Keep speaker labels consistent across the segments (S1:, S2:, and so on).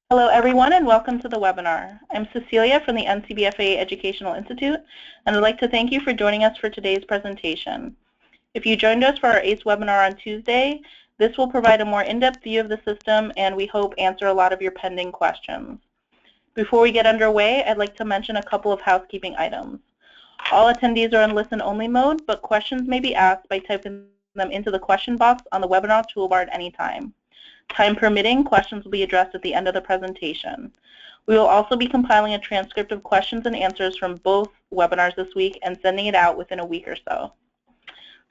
S1: Hello everyone and welcome to the webinar. I'm Cecilia from the NCBFA Educational Institute and I'd like to thank you for joining us for today's presentation. If you joined us for our ACE webinar on Tuesday, this will provide a more in-depth view of the system and we hope answer a lot of your pending questions. Before we get underway, I'd like to mention a couple of housekeeping items. All attendees are in listen-only mode, but questions may be asked by typing them into the question box on the webinar toolbar at any time. Time permitting, questions will be addressed at the end of the presentation. We will also be compiling a transcript of questions and answers from both webinars this week and sending it out within a week or so.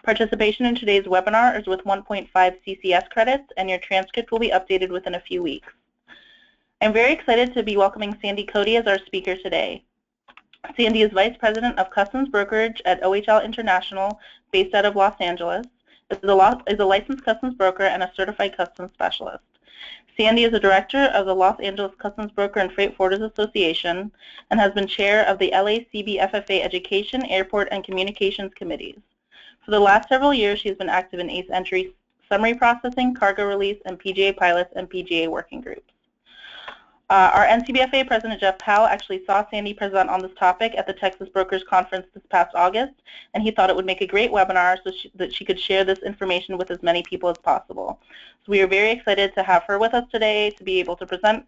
S1: Participation in today's webinar is with 1.5 CCS credits, and your transcript will be updated within a few weeks. I'm very excited to be welcoming Sandy Coty as our speaker today. Sandy is Vice President of Customs Brokerage at OHL International, based out of Los Angeles. Is a licensed customs broker and a certified customs specialist. Sandy is a director of the Los Angeles Customs Broker and Freight Forwarders Association and has been chair of the LACBA FFA Education, Airport, and Communications Committees. For the last several years, she has been active in ACE entry summary processing, cargo release, and PGA pilots and PGA working groups. Our NCBFA President Jeff Powell actually saw Sandy present on this topic at the Texas Brokers Conference this past August, and he thought it would make a great webinar so that she could share this information with as many people as possible. So we are very excited to have her with us today to be able to present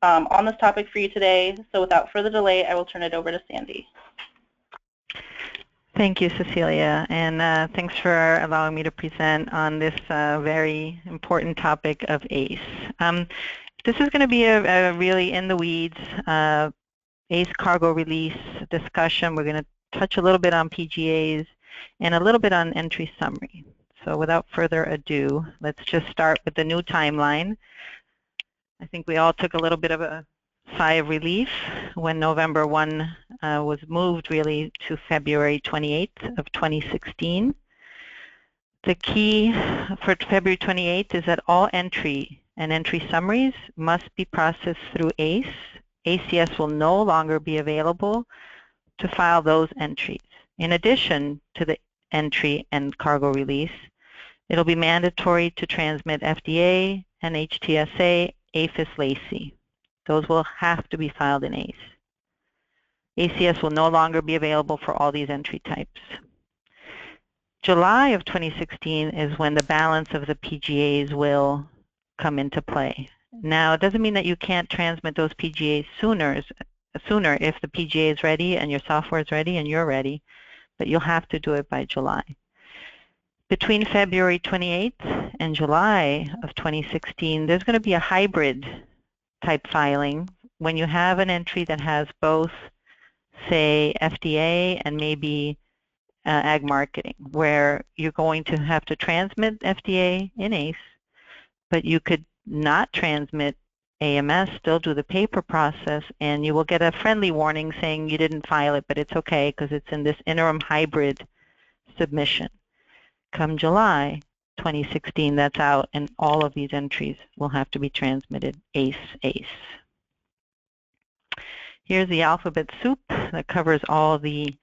S1: on this topic for you today. So without further delay, I will turn it over to Sandy.
S2: Thank you, Cecilia, and thanks for allowing me to present on this very important topic of ACE. This is going to be a really in-the-weeds ACE cargo release discussion. We're going to touch a little bit on PGAs and a little bit on entry summary. So without further ado, let's just start with the new timeline. I think we all took a little bit of a sigh of relief when November 1 was moved really to February 28th of 2016. The key for February 28th is that all entry and entry summaries must be processed through ACE. ACS will no longer be available to file those entries. In addition to the entry and cargo release, it'll be mandatory to transmit FDA, NHTSA, APHIS, LACI. Those will have to be filed in ACE. ACS will no longer be available for all these entry types. July of 2016 is when the balance of the PGAs will come into play. Now, it doesn't mean that you can't transmit those PGAs sooner if the PGA is ready and your software is ready and you're ready, but you'll have to do it by July. Between February 28th and July of 2016, there's going to be a hybrid type filing when you have an entry that has both, say, FDA and maybe ag marketing, where you're going to have to transmit FDA in ACE, but you could not transmit AMS, still do the paper process, and you will get a friendly warning saying you didn't file it, but it's okay because it's in this interim hybrid submission. Come July 2016, that's out, and all of these entries will have to be transmitted ACE. Here's the alphabet soup that covers all the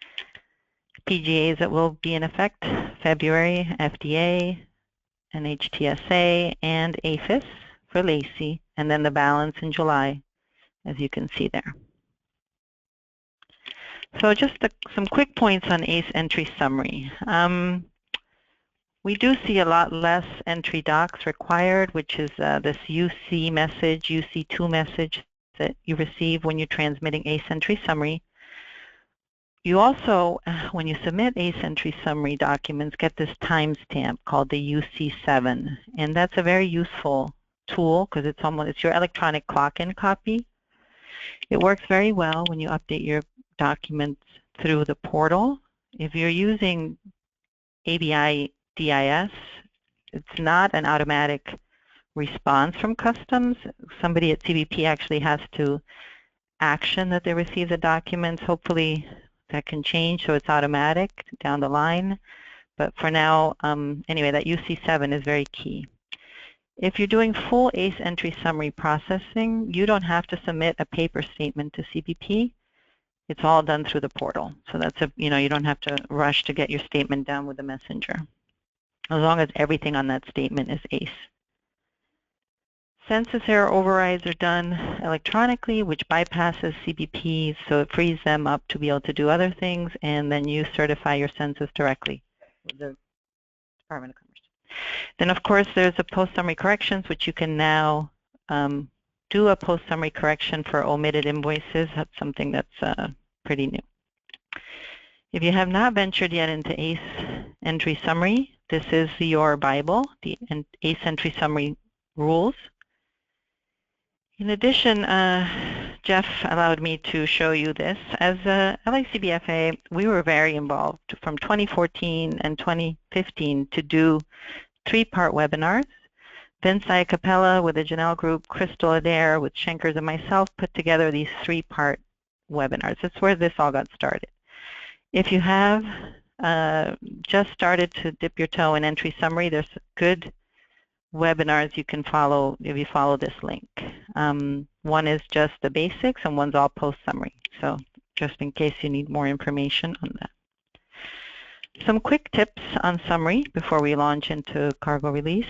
S2: PGAs that will be in effect: February, FDA, NHTSA, and APHIS for LACI, and then the balance in July, as you can see there. So just some quick points on ACE entry summary. We do see a lot less entry docs required, which is this UC message, UC2 message that you receive when you're transmitting ACE entry summary. You also, when you submit ACE entry summary documents, get this timestamp called the UC7, and that's a very useful tool because it's your electronic clock-in copy. It works very well when you update your documents through the portal. If you're using ABI DIS, it's not an automatic response from customs. Somebody at CBP actually has to action that they receive the documents. Hopefully that can change so it's automatic down the line. But for now, anyway, that UC7 is very key. If you're doing full ACE entry summary processing, you don't have to submit a paper statement to CBP. It's all done through the portal. So that's you don't have to rush to get your statement down with the messenger, as long as everything on that statement is ACE. Census error overrides are done electronically, which bypasses CBPs, so it frees them up to be able to do other things, and then you certify your census directly with the Department of Commerce. Then, of course, there's a post-summary corrections, which you can now do a post-summary correction for omitted invoices. That's something that's pretty new. If you have not ventured yet into ACE Entry Summary, this is your Bible, the ACE Entry Summary rules. In addition, Jeff allowed me to show you this. As LACBFA, we were very involved from 2014 and 2015 to do 3-part webinars. Vince Iacapella with the Janelle Group, Crystal Adair with Schenkers, and myself put together these 3-part webinars. That's where this all got started. If you have just started to dip your toe in Entry Summary, there's good webinars you can follow if you follow this link. One is just the basics and one's all post-summary. So just in case you need more information on that. Some quick tips on summary before we launch into cargo release.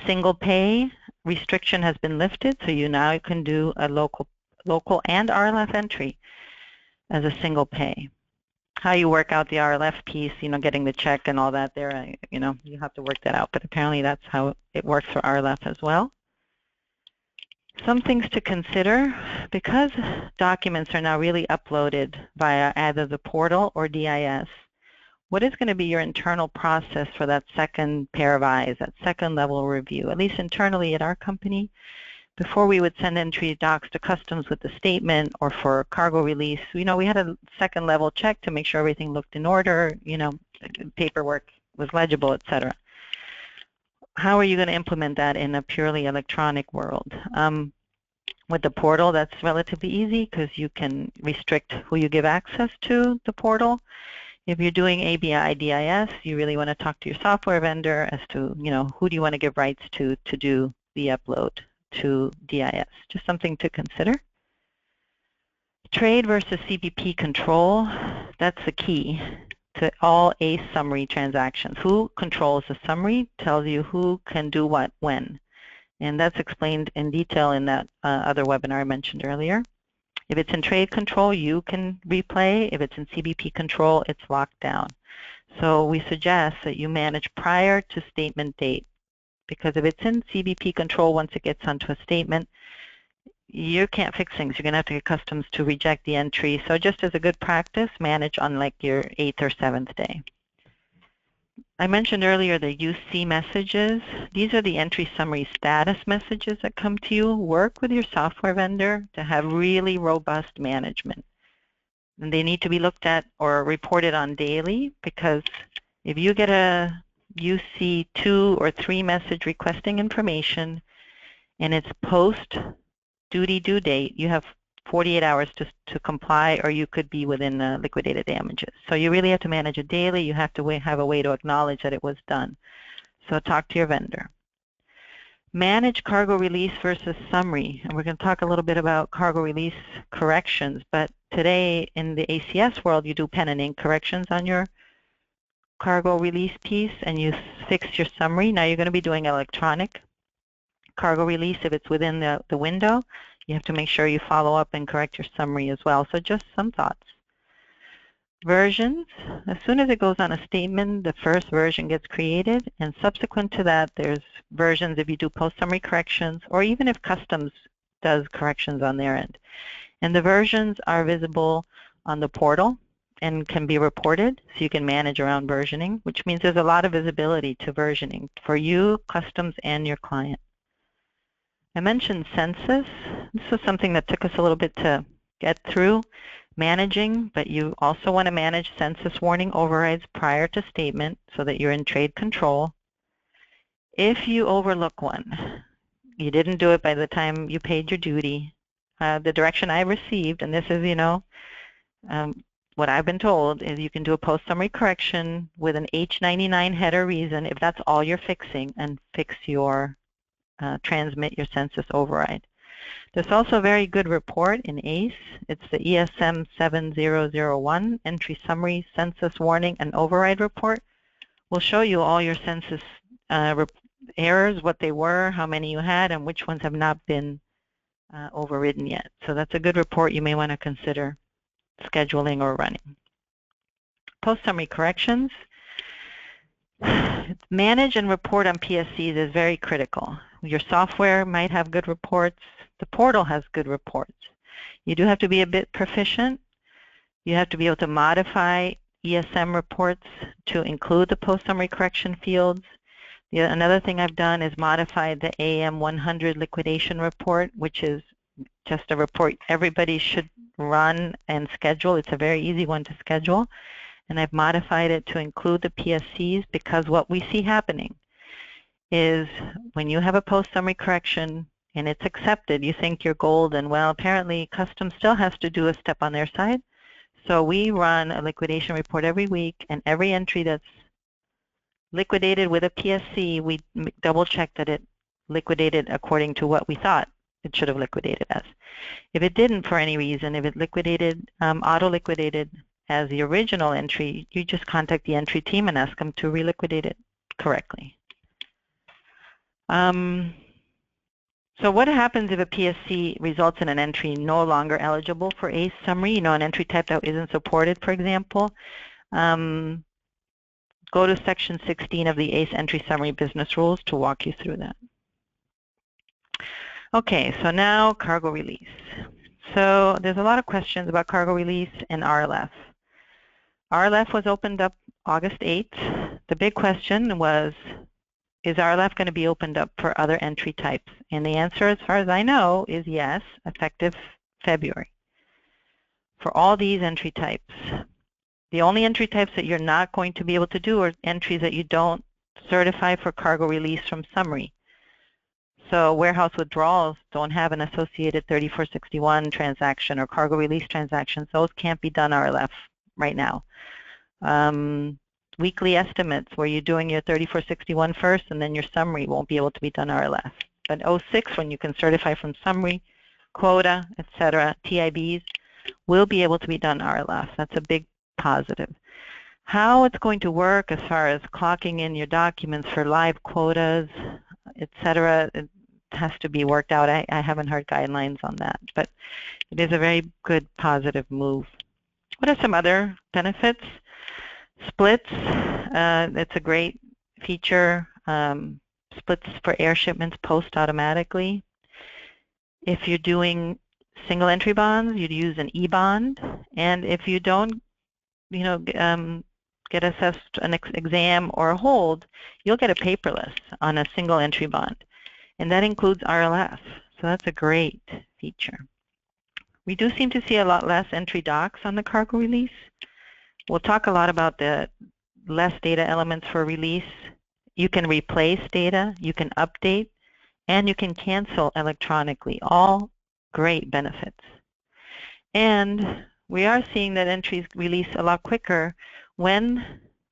S2: Single pay restriction has been lifted, so you now can do a local and RLF entry as a single pay. How you work out the RLF piece, getting the check and all that there, you have to work that out, but apparently that's how it works for RLF as well. Some things to consider, because documents are now really uploaded via either the portal or DIS, what is going to be your internal process for that second pair of eyes, that second level review? At least internally at our company, before we would send entry docs to customs with the statement or for cargo release, we had a second level check to make sure everything looked in order, paperwork was legible, etc. How are you going to implement that in a purely electronic world? With the portal, that's relatively easy because you can restrict who you give access to the portal. If you're doing ABI DIS, you really want to talk to your software vendor as to, who do you want to give rights to do the upload to DIS. Just something to consider. Trade versus CBP control, that's the key to all ACE summary transactions. Who controls the summary tells you who can do what when. And that's explained in detail in that other webinar I mentioned earlier. If it's in trade control, you can replay. If it's in CBP control, it's locked down. So we suggest that you manage prior to statement date, because if it's in CBP control, once it gets onto a statement, you can't fix things. You're going to have to get customs to reject the entry. So just as a good practice, manage on like your 8th or 7th day. I mentioned earlier the UC messages. These are the entry summary status messages that come to you. Work with your software vendor to have really robust management. And they need to be looked at or reported on daily, because if you get a UC 2 or 3 message requesting information and it's post duty due date, you have 48 hours to comply, or you could be within liquidated damages. So you really have to manage it daily. You have to have a way to acknowledge that it was done. So talk to your vendor. Manage cargo release versus summary. And we're going to talk a little bit about cargo release corrections, but today in the ACS world, you do pen and ink corrections on your cargo release piece and you fix your summary. Now you're going to be doing electronic cargo release. If it's within the window, you have to make sure you follow up and correct your summary as well. So just some thoughts. Versions, as soon as it goes on a statement, the first version gets created, and subsequent to that, there's versions if you do post-summary corrections, or even if customs does corrections on their end. And the versions are visible on the portal and can be reported, so you can manage around versioning, which means there's a lot of visibility to versioning for you, customs, and your client. I mentioned census. This was something that took us a little bit to get through managing, but you also want to manage census warning overrides prior to statement so that you're in trade control. If you overlook one, you didn't do it by the time you paid your duty, the direction I received, and this is, what I've been told, is you can do a post-summary correction with an H99 header reason if that's all you're fixing, and fix your transmit your census override. There's also a very good report in ACE. It's the ESM 7001 Entry Summary Census Warning and Override Report. We'll show you all your census errors, what they were, how many you had, and which ones have not been overridden yet. So that's a good report you may want to consider scheduling or running. Post-summary corrections. Manage and report on PSCs is very critical. Your software might have good reports. The portal has good reports. You do have to be a bit proficient. You have to be able to modify ESM reports to include the post-summary correction fields. Another thing I've done is modify the AM100 liquidation report, which is just a report everybody should run and schedule. It's a very easy one to schedule. And I've modified it to include the PSCs, because what we see happening is when you have a post-summary correction and it's accepted, you think you're golden. Well, apparently Customs still has to do a step on their side. So we run a liquidation report every week, and every entry that's liquidated with a PSC, we double check that it liquidated according to what we thought it should have liquidated as. If it didn't for any reason, if it liquidated, auto-liquidated as the original entry, you just contact the entry team and ask them to reliquidate it correctly. So what happens if a PSC results in an entry no longer eligible for ACE summary? You know, an entry type that isn't supported, for example. Go to section 16 of the ACE entry summary business rules to walk you through that. Okay, so now cargo release. So there's a lot of questions about cargo release and RLF. RLF was opened up August 8th. The big question was, is RLF going to be opened up for other entry types? And the answer, as far as I know, is yes, effective February. For all these entry types. The only entry types that you're not going to be able to do are entries that you don't certify for cargo release from summary. So warehouse withdrawals don't have an associated 3461 transaction or cargo release transactions. Those can't be done RLF right now. Weekly estimates where you're doing your 3461 first and then your summary won't be able to be done RLF. But 06, when you can certify from summary, quota, etc., TIBs, will be able to be done RLF. That's a big positive. How it's going to work as far as clocking in your documents for live quotas, etc., it has to be worked out. I haven't heard guidelines on that, but it is a very good positive move. What are some other benefits? Splits, it's a great feature. Splits for air shipments post automatically. If you're doing single entry bonds, you'd use an eBond. And if you don't, you know, get assessed an exam or a hold, you'll get a paperless on a single entry bond. And that includes RLF. So that's a great feature. We do seem to see a lot less entry docs on the cargo release. We'll talk a lot about the less data elements for release. You can replace data, you can update, and you can cancel electronically. All great benefits. And we are seeing that entries release a lot quicker when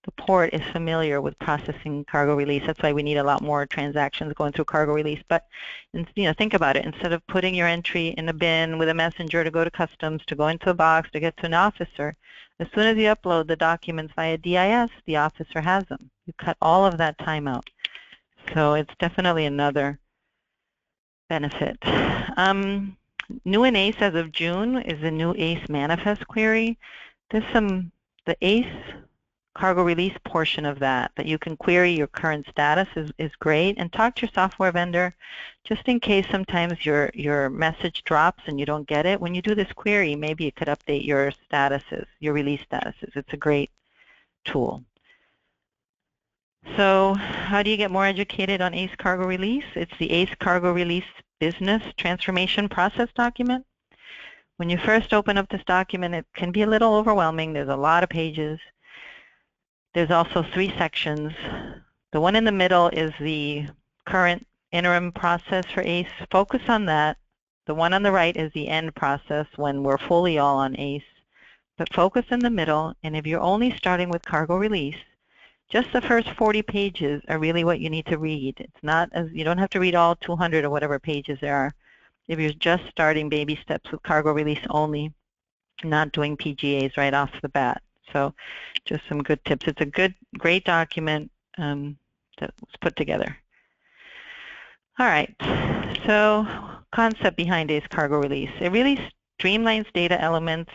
S2: the port is familiar with processing cargo release. That's why we need a lot more transactions going through cargo release. But you know, think about it. Instead of putting your entry in a bin with a messenger to go to customs, to go into a box, to get to an officer, as soon as you upload the documents via DIS, the officer has them. You cut all of that time out. So it's definitely another benefit. New in ACE as of June is the new ACE manifest query. There's the ACE cargo release portion of that you can query your current status is great, and talk to your software vendor just in case sometimes your message drops and you don't get it. When you do this query, maybe it could update your statuses, your release statuses. It's a great tool. So how do you get more educated on ACE cargo release? It's the ACE cargo release business transformation process document. When you first open up this document, it can be a little overwhelming. There's a lot of pages. There's also 3 sections. The one in the middle is the current interim process for ACE. Focus on that. The one on the right is the end process when we're fully all on ACE. But focus in the middle, and if you're only starting with cargo release, just the first 40 pages are really what you need to read. It's not as you don't have to read all 200 or whatever pages there are. If you're just starting baby steps with cargo release only, not doing PGAs right off the bat. So just some good tips. It's a great document that was put together. All right, so concept behind ACE Cargo Release. It really streamlines data elements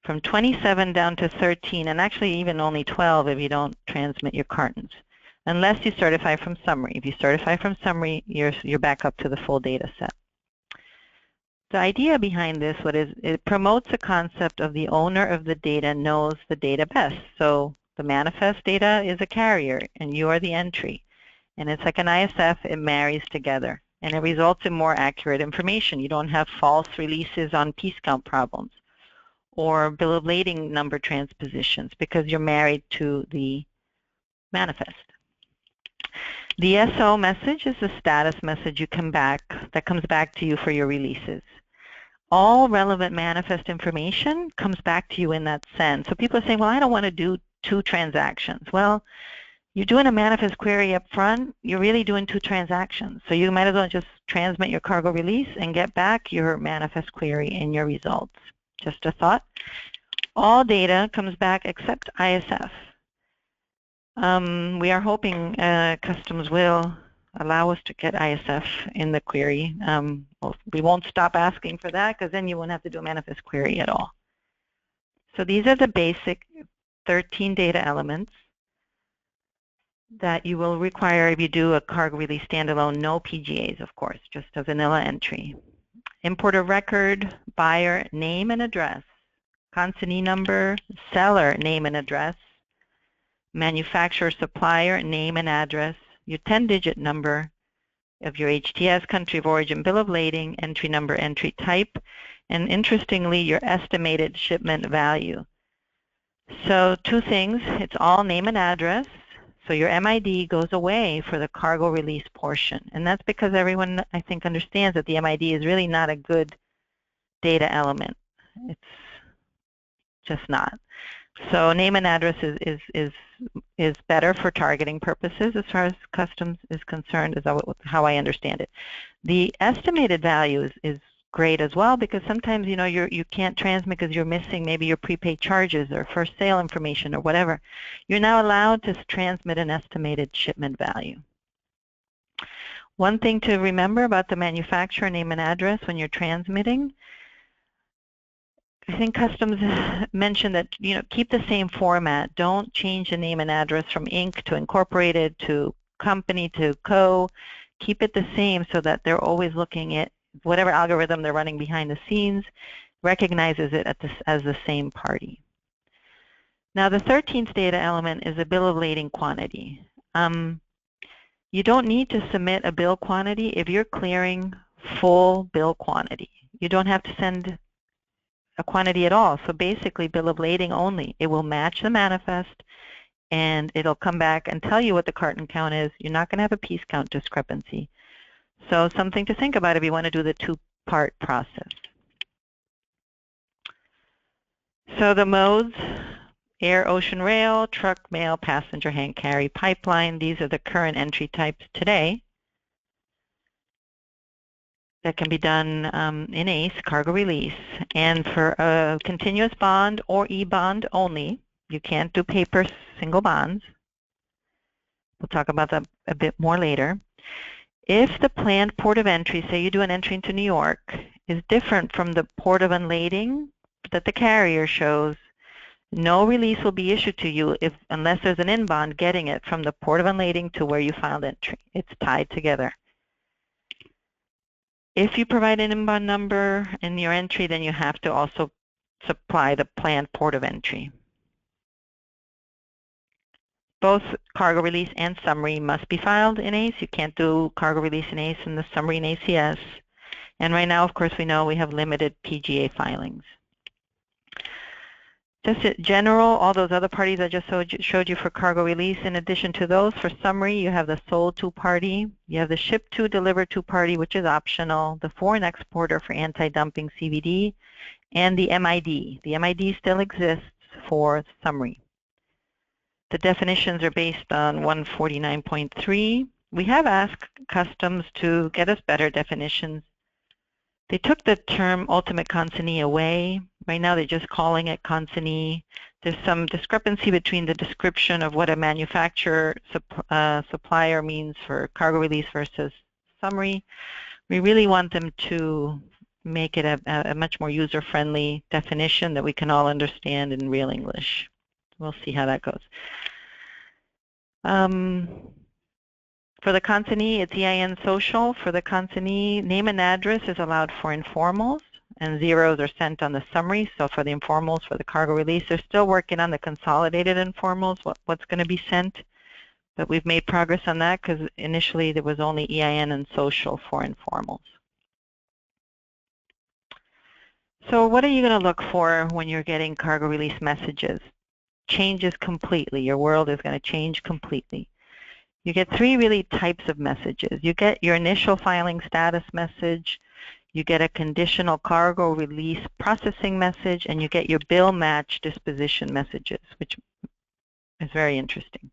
S2: from 27 down to 13, and actually even only 12 if you don't transmit your cartons, unless you certify from Summary. If you certify from Summary, you're back up to the full data set. The idea behind this it promotes a concept of the owner of the data knows the data best. So the manifest data is a carrier, and you are the entry. And it's like an ISF, it marries together. And it results in more accurate information. You don't have false releases on piece count problems or bill of lading number transpositions because you're married to the manifest. The SO message is the status message that comes back to you for your releases. All relevant manifest information comes back to you in that send. So people are saying, well, I don't want to do 2 transactions. Well, you're doing a manifest query up front, you're really doing 2 transactions. So you might as well just transmit your cargo release and get back your manifest query and your results. Just a thought. All data comes back except ISF. We are hoping customs will allow us to get ISF in the query. Well, we won't stop asking for that because then you won't have to do a manifest query at all. So these are the basic 13 data elements that you will require if you do a cargo release standalone, no PGAs, of course, just a vanilla entry. Importer record, buyer name and address, consignee number, seller name and address, manufacturer supplier name and address, your 10-digit number of your HTS, country of origin, bill of lading, entry number, entry type, and interestingly, your estimated shipment value. So 2 things, it's all name and address. So your MID goes away for the cargo release portion. And that's because everyone, I think, understands that the MID is really not a good data element. It's just not. So name and address is better for targeting purposes as far as customs is concerned, is how I understand it. The estimated value is great as well because sometimes you can't transmit because you're missing maybe your prepaid charges or first sale information or whatever. You're now allowed to transmit an estimated shipment value. One thing to remember about the manufacturer name and address when you're transmitting, I think customs mentioned that keep the same format. Don't change the name and address from Inc. to Incorporated to Company to Co. Keep it the same so that they're always looking at whatever algorithm they're running behind the scenes recognizes it as the same party. Now the 13th data element is a bill of lading quantity. You don't need to submit a bill quantity if you're clearing full bill quantity. You don't have to send a quantity at all. So basically bill of lading only. It will match the manifest and it'll come back and tell you what the carton count is. You're not going to have a piece count discrepancy. So something to think about if you want to do the 2-part process. So the modes, air, ocean, rail, truck, mail, passenger, hand carry, pipeline, these are the current entry types today that can be done in ACE, cargo release. And for a continuous bond or eBond only, you can't do paper single bonds. We'll talk about that a bit more later. If the planned port of entry, say you do an entry into New York, is different from the port of unlading that the carrier shows, no release will be issued to you unless there's an inbond getting it from the port of unlading to where you filed entry. It's tied together. If you provide an inbond number in your entry, then you have to also supply the planned port of entry. Both cargo release and summary must be filed in ACE. You can't do cargo release in ACE and the summary in ACS. And right now, of course, we know we have limited PGA filings. Just in general, all those other parties I just showed you for cargo release, in addition to those, for summary, you have the sold to party, you have the ship to, deliver to party, which is optional, the foreign exporter for anti-dumping CVD, and the MID. The MID still exists for summary. The definitions are based on 149.3. We have asked customs to get us better definitions. They took the term ultimate consignee away. Right now they're just calling it consignee. There's some discrepancy between the description of what a manufacturer supplier means for cargo release versus summary. We really want them to make it a much more user-friendly definition that we can all understand in real English. We'll see how that goes. For the consignee, it's EIN social. For the consignee, name and address is allowed for informals, and zeros are sent on the summary. So for the informals, for the cargo release, they're still working on the consolidated informals, what's going to be sent. But we've made progress on that because initially there was only EIN and social for informals. So what are you going to look for when you're getting cargo release messages? Changes completely. Your world is going to change completely. You get three really types of messages. You get your initial filing status message, you get a conditional cargo release processing message, and you get your bill match disposition messages, which is very interesting.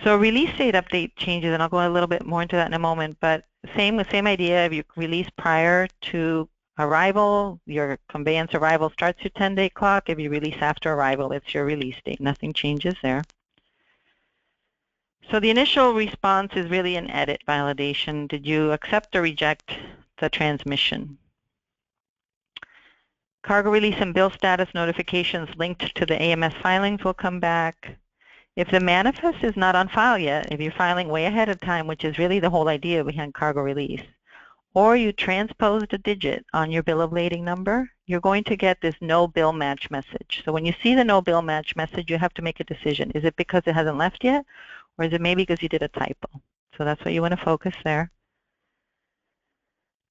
S2: So release date update changes, and I'll go a little bit more into that in a moment, but same idea. If you release prior to arrival, your conveyance arrival starts your 10-day clock. If you release after arrival, it's your release date. Nothing changes there. So the initial response is really an edit validation. Did you accept or reject the transmission? Cargo release and bill status notifications linked to the AMS filings will come back. If the manifest is not on file yet, if you're filing way ahead of time, which is really the whole idea behind cargo release, or you transposed a digit on your bill of lading number, you're going to get this no bill match message. So when you see the no bill match message, you have to make a decision. Is it because it hasn't left yet? Or is it maybe because you did a typo? So that's what you want to focus there.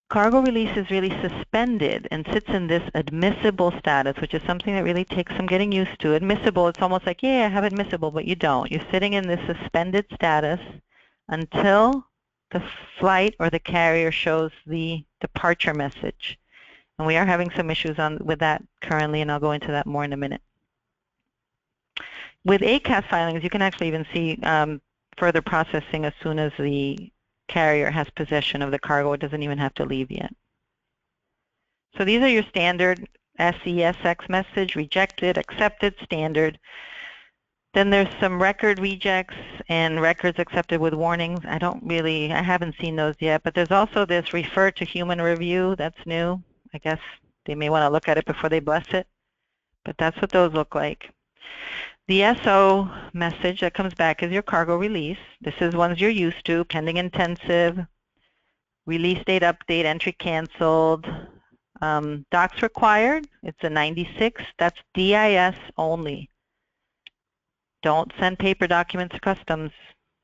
S2: Cargo release is really suspended and sits in this admissible status, which is something that really takes some getting used to. Admissible, it's almost like, yeah, I have admissible, but you don't. You're sitting in this suspended status until the flight or the carrier shows the departure message. And we are having some issues with that currently, and I'll go into that more in a minute. With ACAS filings, you can actually even see further processing as soon as the carrier has possession of the cargo. It doesn't even have to leave yet. So these are your standard SESX message: rejected, accepted, standard. Then there's some record rejects and records accepted with warnings. I haven't seen those yet, but there's also this refer to human review. That's new. I guess they may want to look at it before they bless it, but that's what those look like. The SO message that comes back is your cargo release. This is ones you're used to: pending intensive, release date update, entry canceled, docs required. It's a 96. That's DIS only. Don't send paper documents to customs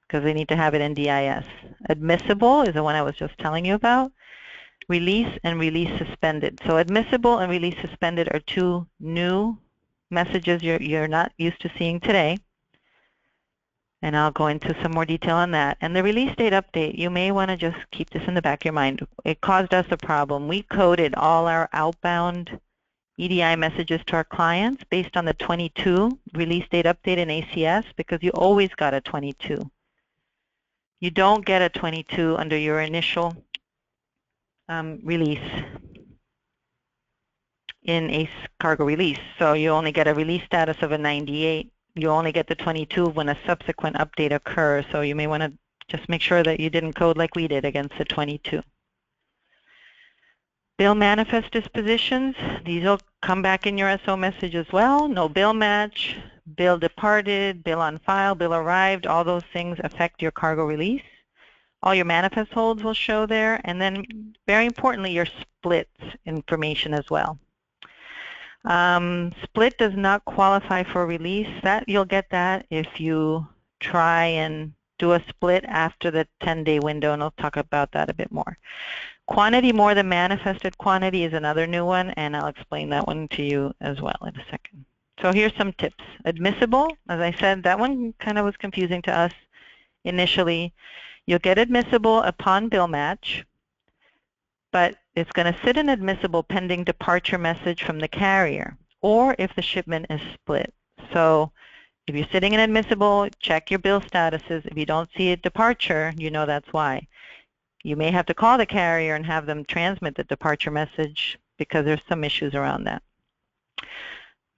S2: because they need to have it in DIS. Admissible is the one I was just telling you about. Release and release suspended. So admissible and release suspended are two new messages you're not used to seeing today, and I'll go into some more detail on that. And the release date update, you may want to just keep this in the back of your mind. It caused us a problem. We coded all our outbound EDI messages to our clients based on the 22 release date update in ACS because you always got a 22. You don't get a 22 under your initial release in ACE cargo release. So you only get a release status of a 98. You only get the 22 when a subsequent update occurs. So you may want to just make sure that you didn't code like we did against the 22. Bill manifest dispositions, these will come back in your SO message as well. No bill match, bill departed, bill on file, bill arrived, all those things affect your cargo release. All your manifest holds will show there, and then very importantly, your splits information as well. Split does not qualify for release. That you'll get that if you try and do a split after the 10-day window, and I'll talk about that a bit more. Quantity more than manifested quantity is another new one, and I'll explain that one to you as well in a second. So here's some tips. Admissible, as I said, that one kind of was confusing to us initially. You'll get admissible upon bill match, but it's going to sit in admissible pending departure message from the carrier, or if the shipment is split. So if you're sitting in admissible, check your bill statuses. If you don't see a departure, you know that's why. You may have to call the carrier and have them transmit the departure message because there's some issues around that.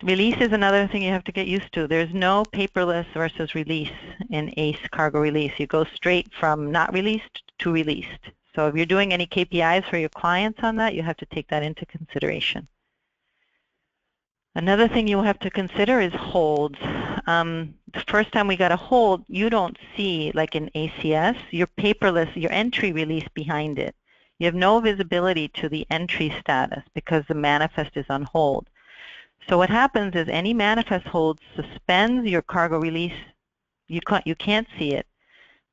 S2: Release is another thing you have to get used to. There's no paperless versus release in ACE cargo release. You go straight from not released to released. So if you're doing any KPIs for your clients on that, you have to take that into consideration. Another thing you'll have to consider is holds. The first time we got a hold, you don't see, like in ACS, your paperless, your entry release behind it. You have no visibility to the entry status because the manifest is on hold. So what happens is any manifest hold suspends your cargo release. You can't see it.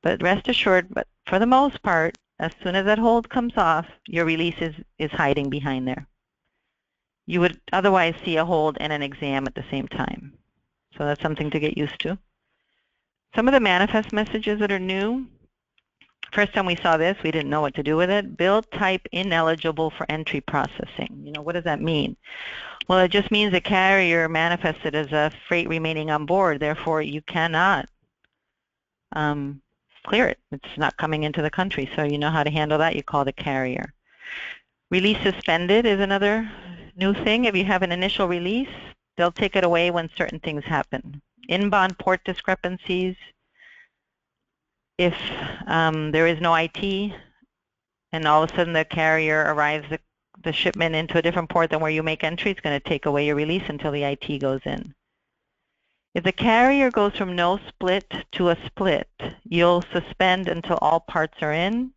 S2: But rest assured, but for the most part, as soon as that hold comes off, your release is hiding behind there. You would otherwise see a hold and an exam at the same time. So that's something to get used to. Some of the manifest messages that are new, first time we saw this, we didn't know what to do with it. Bill type ineligible for entry processing. You know, what does that mean? Well, it just means the carrier manifested as a freight remaining on board, therefore you cannot clear it. It's not coming into the country, so you know how to handle that. You call the carrier. Release suspended is another new thing. If you have an initial release, they'll take it away when certain things happen. Inbound port discrepancies. If there is no IT and all of a sudden the carrier arrives the shipment into a different port than where you make entry, it's going to take away your release until the IT goes in. If the carrier goes from no split to a split, you'll suspend until all parts are in,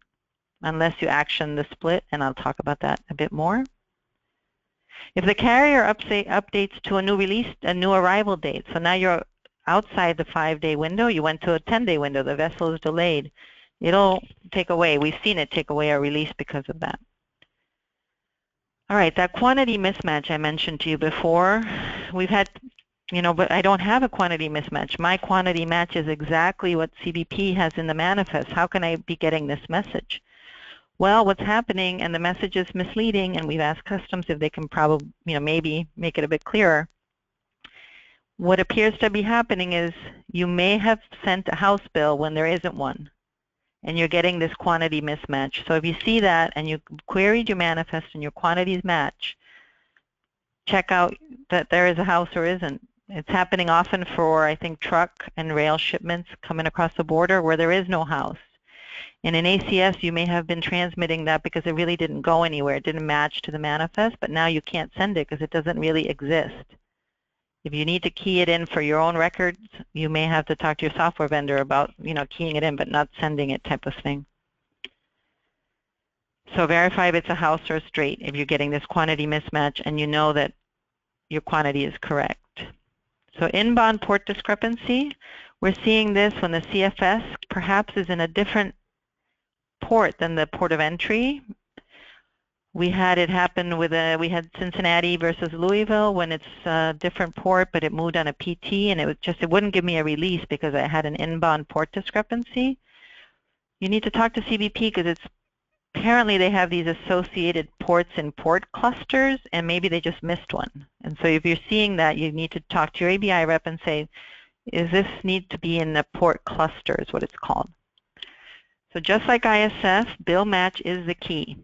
S2: unless you action the split, and I'll talk about that a bit more. If the carrier updates to a new release, a new arrival date, so now you're outside the 5-day window, you went to a 10-day window, the vessel is delayed, it'll take away, we've seen it take away our release because of that. All right, that quantity mismatch I mentioned to you before, we've had, you know, but I don't have a quantity mismatch. My quantity matches exactly what CBP has in the manifest. How can I be getting this message? Well, what's happening, and the message is misleading, and we've asked Customs if they can probably, you know, maybe make it a bit clearer. What appears to be happening is you may have sent a house bill when there isn't one, and you're getting this quantity mismatch. So if you see that and you queried your manifest and your quantities match, check out that there is a house or isn't. It's happening often for, I think, truck and rail shipments coming across the border where there is no house. And in ACS, you may have been transmitting that because it really didn't go anywhere. It didn't match to the manifest, but now you can't send it because it doesn't really exist. If you need to key it in for your own records, you may have to talk to your software vendor about, you know, keying it in but not sending it type of thing. So verify if it's a house or a straight if you're getting this quantity mismatch and you know that your quantity is correct. So inbound port discrepancy, we're seeing this when the CFS perhaps is in a different port than the port of entry. We had it happen with we had Cincinnati versus Louisville when it's a different port, but it moved on a PT, and it wouldn't give me a release because I had an inbound port discrepancy. You need to talk to CBP because apparently they have these associated ports in port clusters, and maybe they just missed one. And so if you're seeing that, you need to talk to your ABI rep and say, is this need to be in the port cluster is what it's called. So just like ISF, bill match is the key.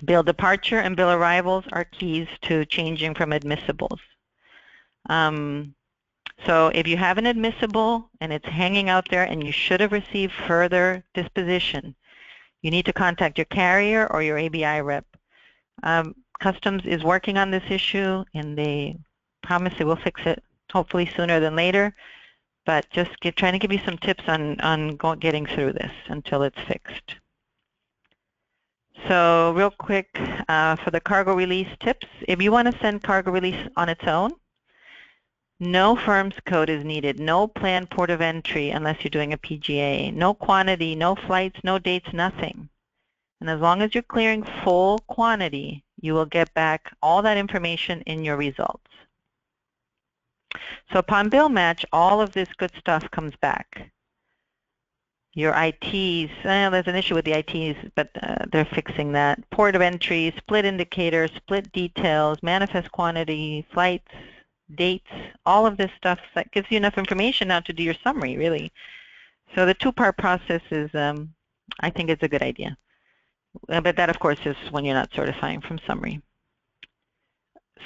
S2: Bill departure and bill arrivals are keys to changing from admissibles. So if you have an admissible and it's hanging out there and you should have received further disposition, you need to contact your carrier or your ABI rep. Customs is working on this issue, and they promise they will fix it hopefully sooner than later. But just trying to give you some tips on getting through this until it's fixed. So real quick, for the cargo release tips, if you want to send cargo release on its own, no firm's code is needed, no planned port of entry unless you're doing a PGA, no quantity, no flights, no dates, nothing. And as long as you're clearing full quantity, you will get back all that information in your results. So upon bill match, all of this good stuff comes back. Your ITs, there's an issue with the ITs, but they're fixing that. Port of entry, split indicators, split details, manifest quantity, flights, dates, all of this stuff that gives you enough information now to do your summary, really. So the two-part process is, I think it's a good idea. But that, of course, is when you're not certifying from summary.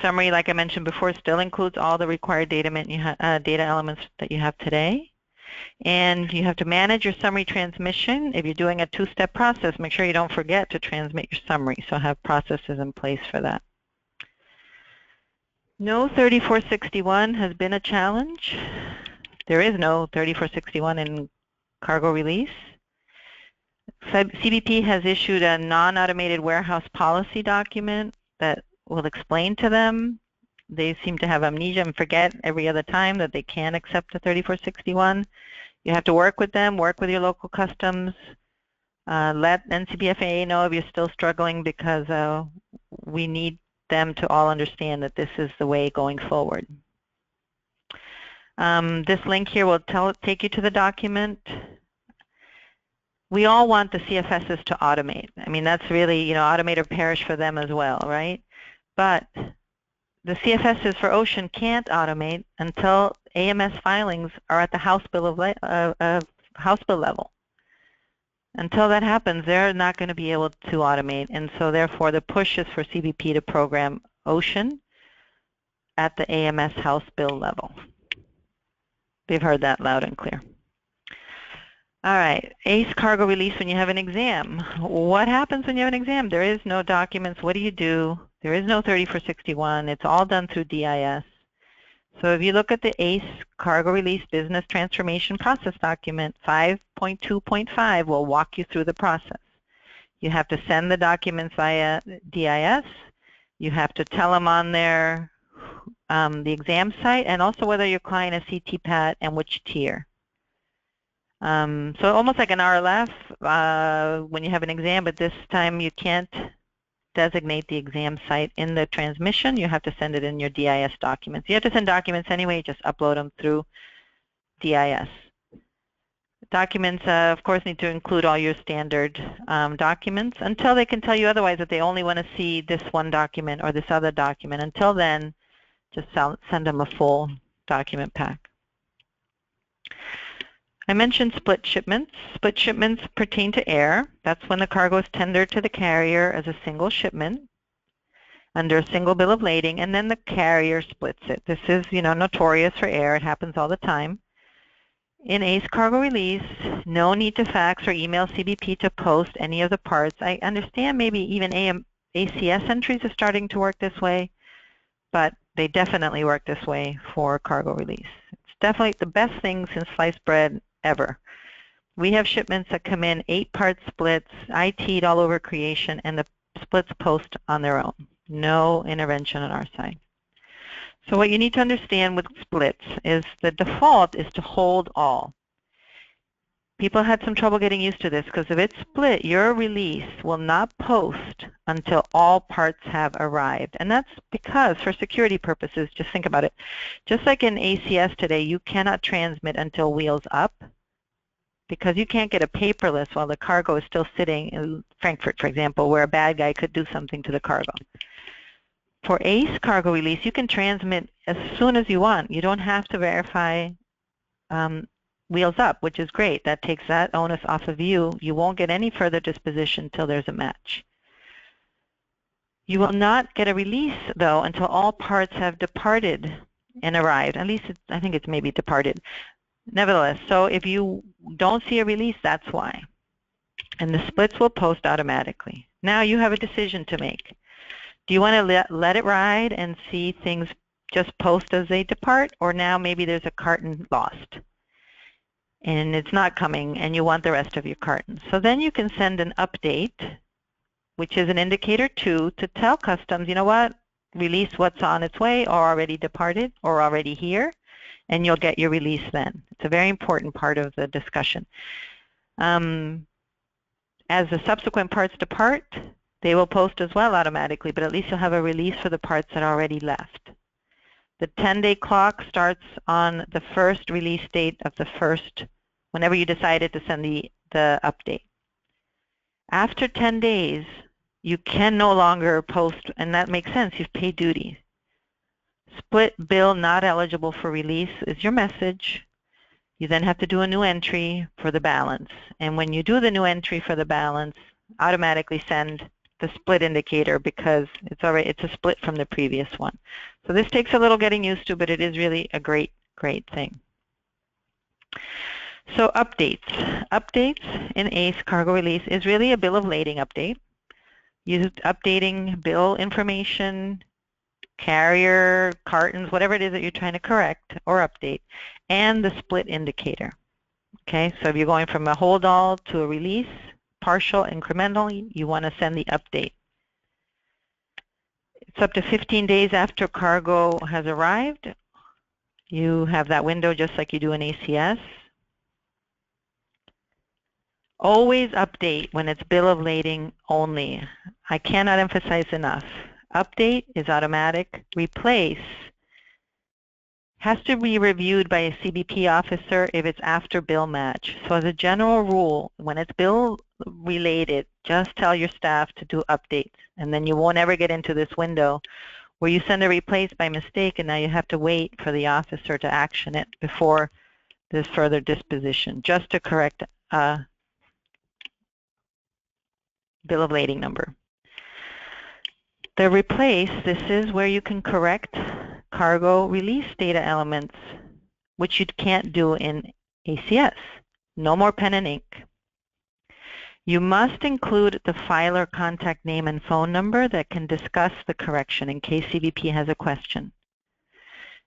S2: Summary, like I mentioned before, still includes all the required data elements that you have today. And you have to manage your summary transmission. If you're doing a two-step process, make sure you don't forget to transmit your summary, so have processes in place for that. No 3461 has been a challenge. There is no 3461 in cargo release. CBP has issued a non-automated warehouse policy document that will explain to them. They seem to have amnesia and forget every other time that they can accept a 3461. You have to work with them, work with your local customs, let NCBFAA know if you're still struggling, because we need them to all understand that this is the way going forward. This link here will take you to the document. We all want the CFSs to automate. I mean, that's really, automate or perish for them as well, right? But the CFSs for ocean can't automate until AMS filings are at the House bill level. Until that happens, they're not going to be able to automate, and so therefore the push is for CBP to program ocean at the AMS House bill level. We've heard that loud and clear. All right, ACE cargo release when you have an exam. What happens when you have an exam? There is no documents. What do you do? There is no 3461. It's all done through DIS. So if you look at the ACE cargo release business transformation process document, 5.2.5 will walk you through the process. You have to send the documents via DIS. You have to tell them on there the exam site, and also whether your client is CTPAT and which tier. So almost like an RLF when you have an exam, but this time you can't designate the exam site in the transmission. You have to send it in your DIS documents. You have to send documents anyway, just upload them through DIS. Documents, of course, need to include all your standard documents until they can tell you otherwise that they only want to see this one document or this other document. Until then, just send them a full document pack. I mentioned split shipments. Split shipments pertain to air. That's when the cargo is tendered to the carrier as a single shipment under a single bill of lading, and then the carrier splits it. This is, notorious for air. It happens all the time. In ACE cargo release, no need to fax or email CBP to post any of the parts. I understand maybe even ACS entries are starting to work this way, but they definitely work this way for cargo release. It's definitely the best thing since sliced bread ever. We have shipments that come in 8-part splits, IT'd all over creation, and the splits post on their own. No intervention on our side. So what you need to understand with splits is the default is to hold all. People had some trouble getting used to this because if it's split, your release will not post until all parts have arrived. And that's because, for security purposes, just think about it. Just like in ACS today, you cannot transmit until wheels up because you can't get a paperless while the cargo is still sitting in Frankfurt, for example, where a bad guy could do something to the cargo. For ACE cargo release, you can transmit as soon as you want. You don't have to verify wheels up, which is great. That takes that onus off of you. You won't get any further disposition until there's a match. You will not get a release, though, until all parts have departed and arrived. At least I think it's maybe departed. Nevertheless, so if you don't see a release, that's why. And the splits will post automatically. Now you have a decision to make. Do you want to let it ride and see things just post as they depart, or now maybe there's a carton lost and it's not coming and you want the rest of your cartons? So then you can send an update, which is an indicator 2, to tell customs, you know what, release what's on its way or already departed or already here, and you'll get your release then. It's a very important part of the discussion. As the subsequent parts depart, they will post as well automatically, but at least you'll have a release for the parts that already left. The 10-day clock starts on the first release date of the first, whenever you decided to send the update. After 10 days, you can no longer post, and that makes sense. You've paid duty. Split bill not eligible for release is your message. You then have to do a new entry for the balance. And when you do the new entry for the balance, automatically send the split indicator because it's a split from the previous one. So this takes a little getting used to, but it is really a great thing. So updates. Updates in ACE Cargo Release is really a bill of lading update. You're updating bill information, carrier, cartons, whatever it is that you're trying to correct or update, and the split indicator. Okay, so if you're going from a hold all to a release, partial, incremental, you want to send the update. It's up to 15 days after cargo has arrived. You have that window just like you do in ACS. Always update when it's bill of lading only. I cannot emphasize enough. Update is automatic. Replace has to be reviewed by a CBP officer if it's after bill match. So as a general rule, when it's bill related, just tell your staff to do updates, and then you won't ever get into this window where you send a replace by mistake and now you have to wait for the officer to action it before there's further disposition, just to correct a bill of lading number. The replace, this is where you can correct cargo release data elements, which you can't do in ACS. No more pen and ink. You must include the filer contact name and phone number that can discuss the correction in case CBP has a question.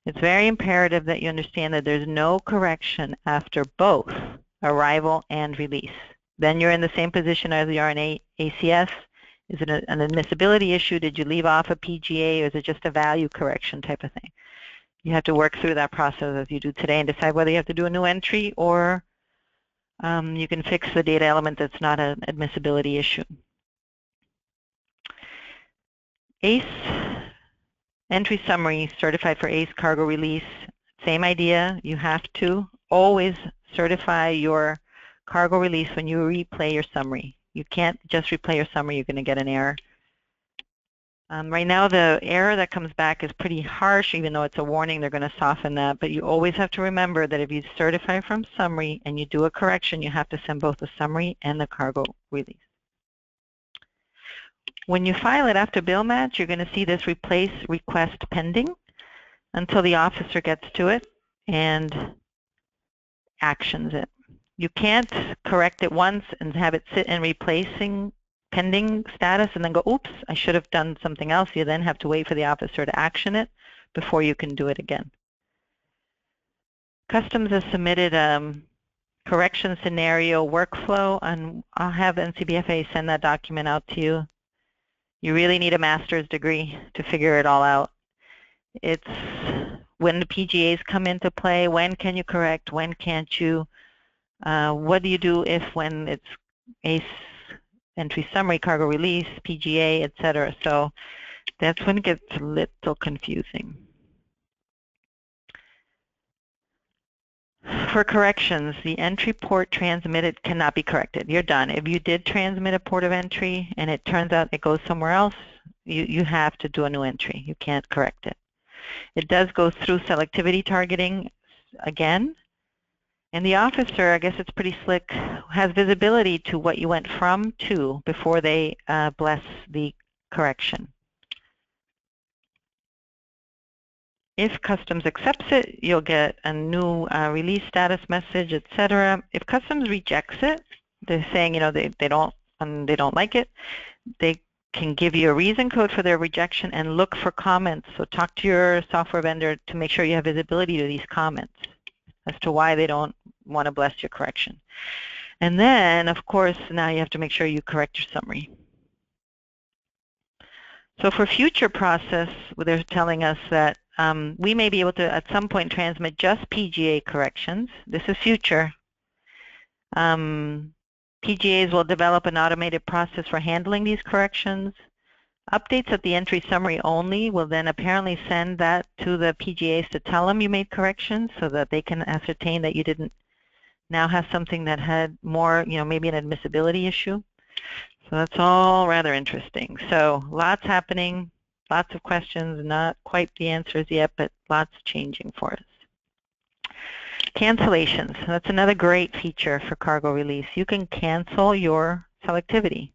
S2: It's very imperative that you understand that there's no correction after both arrival and release. Then you're in the same position as you are in ACS. Is it an admissibility issue? Did you leave off a PGA, or is it just a value correction type of thing? You have to work through that process as you do today and decide whether you have to do a new entry or you can fix the data element that's not an admissibility issue. ACE entry summary certified for ACE cargo release. Same idea. You have to always certify your cargo release when you replay your summary. You can't just replay your summary. You're going to get an error. Right now, the error that comes back is pretty harsh. Even though it's a warning, they're going to soften that. But you always have to remember that if you certify from summary and you do a correction, you have to send both the summary and the cargo release. When you file it after bill match, you're going to see this replace request pending until the officer gets to it and actions it. You can't correct it once and have it sit in replacing pending status and then go, oops, I should have done something else. You then have to wait for the officer to action it before you can do it again. Customs has submitted a correction scenario workflow, and I'll have NCBFA send that document out to you. You really need a master's degree to figure it all out. It's when the PGAs come into play, when can you correct, when can't you, what do you do if when it's ACE entry summary, cargo release, PGA, etc. So that's when it gets a little confusing. For corrections, the entry port transmitted cannot be corrected. You're done. If you did transmit a port of entry and it turns out it goes somewhere else, you have to do a new entry. You can't correct it. It does go through selectivity targeting again. And the officer, I guess it's pretty slick, has visibility to what you went from to before they bless the correction. If Customs accepts it, you'll get a new release status message, etc. If Customs rejects it, they're saying, you know, they don't like it, they can give you a reason code for their rejection and look for comments. So talk to your software vendor to make sure you have visibility to these comments as to why they don't want to bless your correction. And then, of course, now you have to make sure you correct your summary. So for future process, they're telling us that we may be able to, at some point, transmit just PGA corrections. This is future. PGAs will develop an automated process for handling these corrections. Updates at the entry summary only will then apparently send that to the PGAs to tell them you made corrections so that they can ascertain that you didn't now have something that had more, you know, maybe an admissibility issue. So that's all rather interesting. So lots happening, lots of questions, not quite the answers yet, but lots changing for us. Cancellations, that's another great feature for cargo release. You can cancel your selectivity.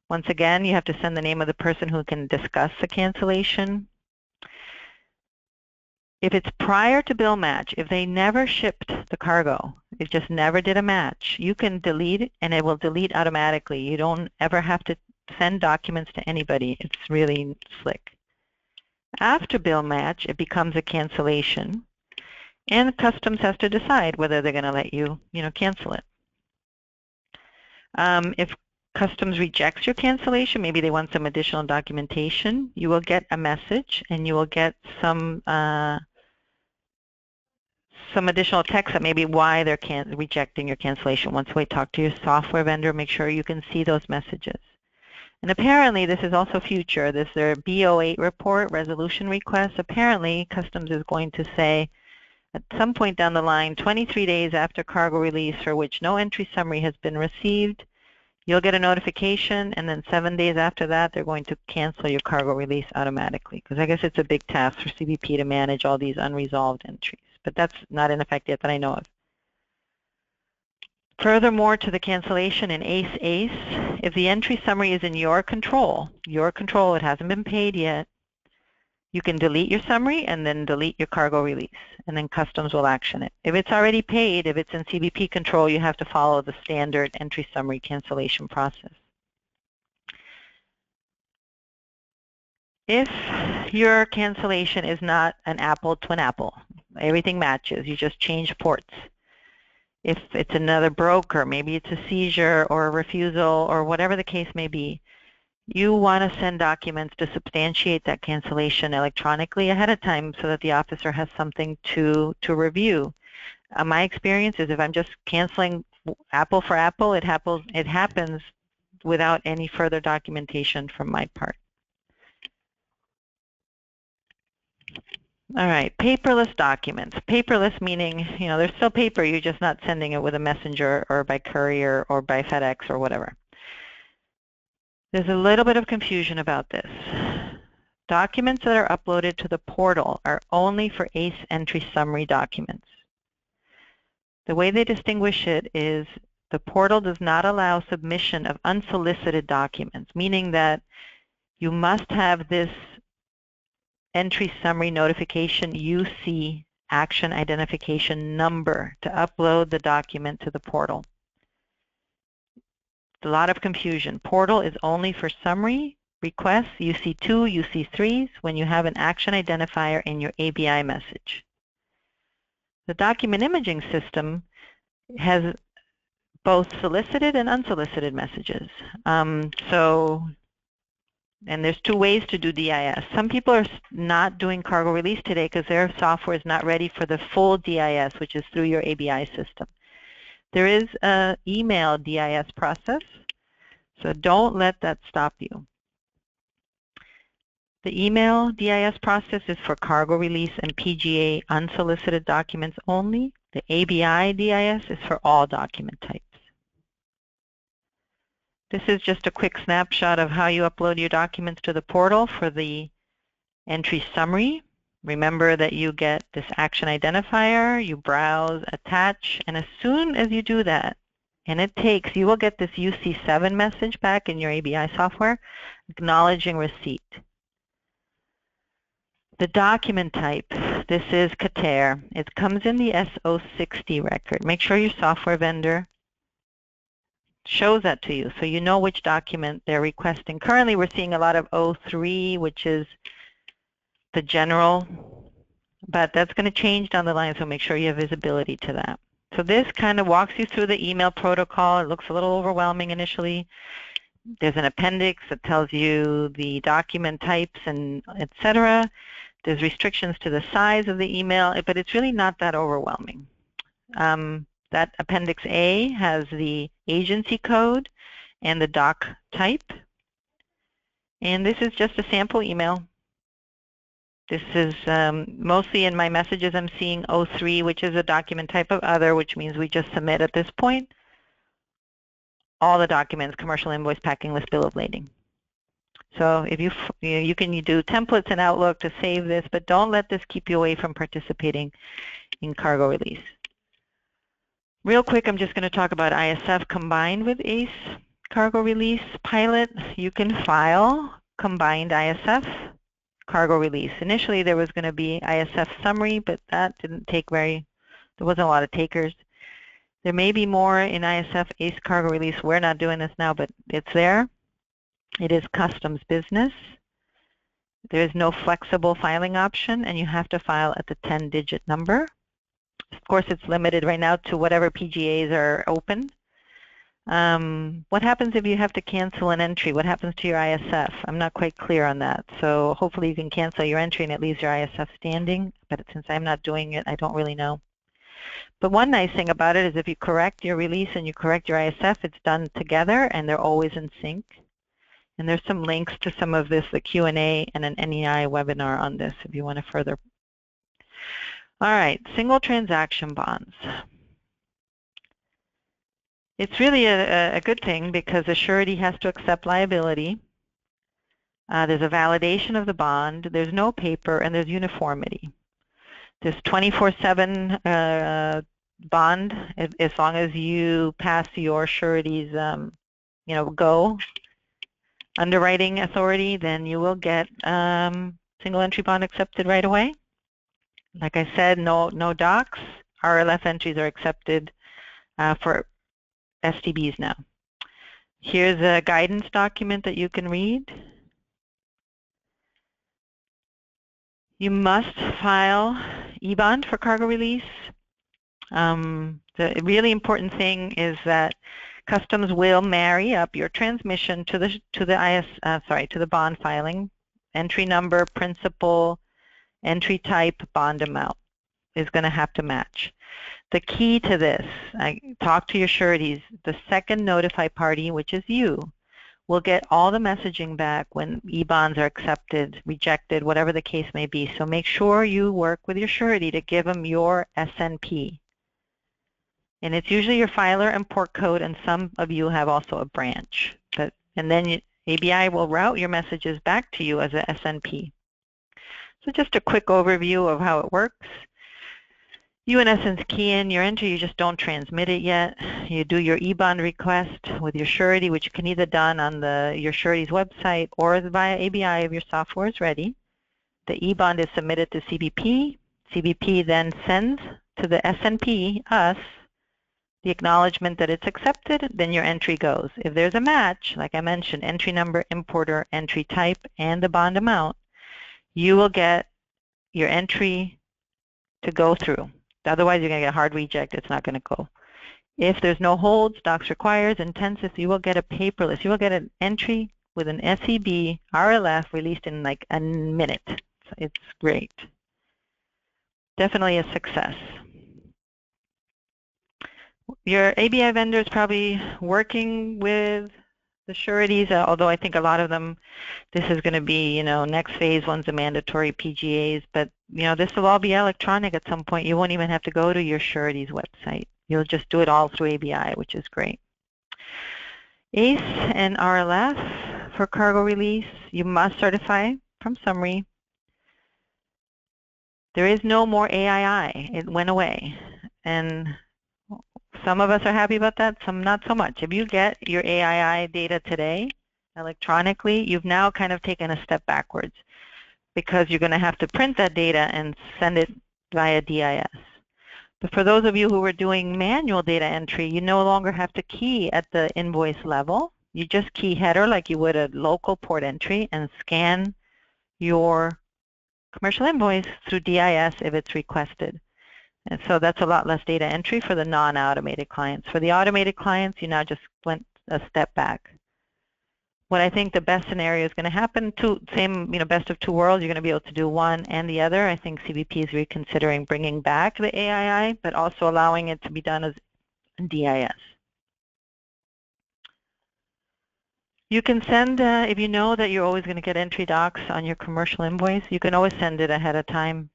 S2: Once again, you have to send the name of the person who can discuss the cancellation. If it's prior to bill match, if they never shipped the cargo, it just never did a match, you can delete it and it will delete automatically. You don't ever have to send documents to anybody. It's really slick. After bill match, it becomes a cancellation, and Customs has to decide whether they're going to let you, cancel it. If Customs rejects your cancellation, maybe they want some additional documentation, you will get a message and you will get some additional text that maybe why they're rejecting your cancellation. Once we talk to your software vendor, make sure you can see those messages. And apparently, this is also future. This is their B08 report, resolution request. Apparently, Customs is going to say at some point down the line, 23 days after cargo release for which no entry summary has been received, you'll get a notification, and then 7 days after that, they're going to cancel your cargo release automatically. Because I guess it's a big task for CBP to manage all these unresolved entries. But that's not in effect yet that I know of. Furthermore, to the cancellation in ACE, if the entry summary is in your control, it hasn't been paid yet, you can delete your summary and then delete your cargo release, and then Customs will action it. If it's already paid, if it's in CBP control, you have to follow the standard entry summary cancellation process. If your cancellation is not an apple to an apple, everything matches, you just change ports. If it's another broker, maybe it's a seizure or a refusal or whatever the case may be, you want to send documents to substantiate that cancellation electronically ahead of time so that the officer has something to review. My experience is if I'm just canceling apple for apple, it happens without any further documentation from my part. All right, paperless documents. Paperless meaning, there's still paper, you're just not sending it with a messenger or by courier or by FedEx or whatever. There's a little bit of confusion about this. Documents that are uploaded to the portal are only for ACE entry summary documents. The way they distinguish it is the portal does not allow submission of unsolicited documents, meaning that you must have this entry summary notification UC action identification number to upload the document to the portal. A lot of confusion. Portal is only for summary requests, UC2, UC3s, when you have an action identifier in your ABI message. The document imaging system has both solicited and unsolicited messages. And there's two ways to do DIS. Some people are not doing cargo release today because their software is not ready for the full DIS, which is through your ABI system. There is an email DIS process, so don't let that stop you. The email DIS process is for cargo release and PGA unsolicited documents only. The ABI DIS is for all document types. This is just a quick snapshot of how you upload your documents to the portal for the entry summary. Remember that you get this action identifier, you browse, attach, and as soon as you do that, and you will get this UC7 message back in your ABI software acknowledging receipt. The document type, this is CATER. It comes in the SO60 record. Make sure your software vendor shows that to you so you know which document they're requesting. Currently we're seeing a lot of O3, which is the general, but that's going to change down the line, so make sure you have visibility to that. So this kind of walks you through the email protocol. It looks a little overwhelming initially. There's an appendix that tells you the document types and etc. There's restrictions to the size of the email, but it's really not that overwhelming. That Appendix A has the agency code and the doc type. And this is just a sample email. This is mostly in my messages I'm seeing O3, which is a document type of other, which means we just submit at this point all the documents, commercial invoice, packing list, bill of lading. So if you can do templates in Outlook to save this, but don't let this keep you away from participating in cargo release. Real quick, I'm just going to talk about ISF combined with ACE cargo release pilot. You can file combined ISF cargo release. Initially there was going to be ISF Summary, but that didn't take there wasn't a lot of takers. There may be more in ISF ACE Cargo Release. We're not doing this now, but it's there. It is customs business. There is no flexible filing option, and you have to file at the 10-digit number. Of course, it's limited right now to whatever PGAs are open. What happens if you have to cancel an entry? What happens to your ISF? I'm not quite clear on that. So hopefully you can cancel your entry and it leaves your ISF standing. But since I'm not doing it, I don't really know. But one nice thing about it is if you correct your release and you correct your ISF, it's done together and they're always in sync. And there's some links to some of this, the Q&A and an NEI webinar on this if you want to further. All right, single transaction bonds. It's really a good thing because a surety has to accept liability. There's a validation of the bond, there's no paper, and there's uniformity. There's 24/7 bond as long as you pass your surety's go underwriting authority, then you will get single entry bond accepted right away. Like I said, no docs. RLF entries are accepted for STBs now. Here's a guidance document that you can read. You must file eBond for cargo release. The really important thing is that Customs will marry up your transmission to the bond filing. Entry number, principal, entry type, bond amount is going to have to match. The key to this, talk to your sureties. The second notified party, which is you, will get all the messaging back when eBonds are accepted, rejected, whatever the case may be. So make sure you work with your surety to give them your SNP. And it's usually your filer and port code, and some of you have also a branch. And then ABI will route your messages back to you as a SNP. So just a quick overview of how it works. You, in essence, key in your entry. You just don't transmit it yet. You do your eBond request with your surety, which you can either done on your surety's website or via ABI if your software is ready. The eBond is submitted to CBP. CBP then sends to the SNP, us, the acknowledgement that it's accepted. Then your entry goes. If there's a match, like I mentioned, entry number, importer, entry type, and the bond amount, you will get your entry to go through. Otherwise, you're going to get a hard reject. It's not going to go. If there's no holds, docs requires, intensive, you will get a paperless. You will get an entry with an SEB RLF released in like a minute. So it's great. Definitely a success. Your ABI vendor is probably working with the sureties, although I think a lot of them, this is going to be, next phase one's the mandatory PGAs, but, this will all be electronic at some point. You won't even have to go to your surety's website. You'll just do it all through ABI, which is great. ACE and RLF for cargo release, you must certify from Summary. There is no more AII. It went away. And some of us are happy about that, some not so much. If you get your AII data today electronically, you've now kind of taken a step backwards because you're going to have to print that data and send it via DIS. But for those of you who are doing manual data entry, you no longer have to key at the invoice level. You just key header like you would a local port entry and scan your commercial invoice through DIS if it's requested. And so that's a lot less data entry for the non-automated clients. For the automated clients, you now just went a step back. What I think the best scenario is going to happen, best of two worlds, you're going to be able to do one and the other. I think CBP is reconsidering bringing back the AII, but also allowing it to be done as DIS. You can send, if you know that you're always going to get entry docs on your commercial invoice, you can always send it ahead of time,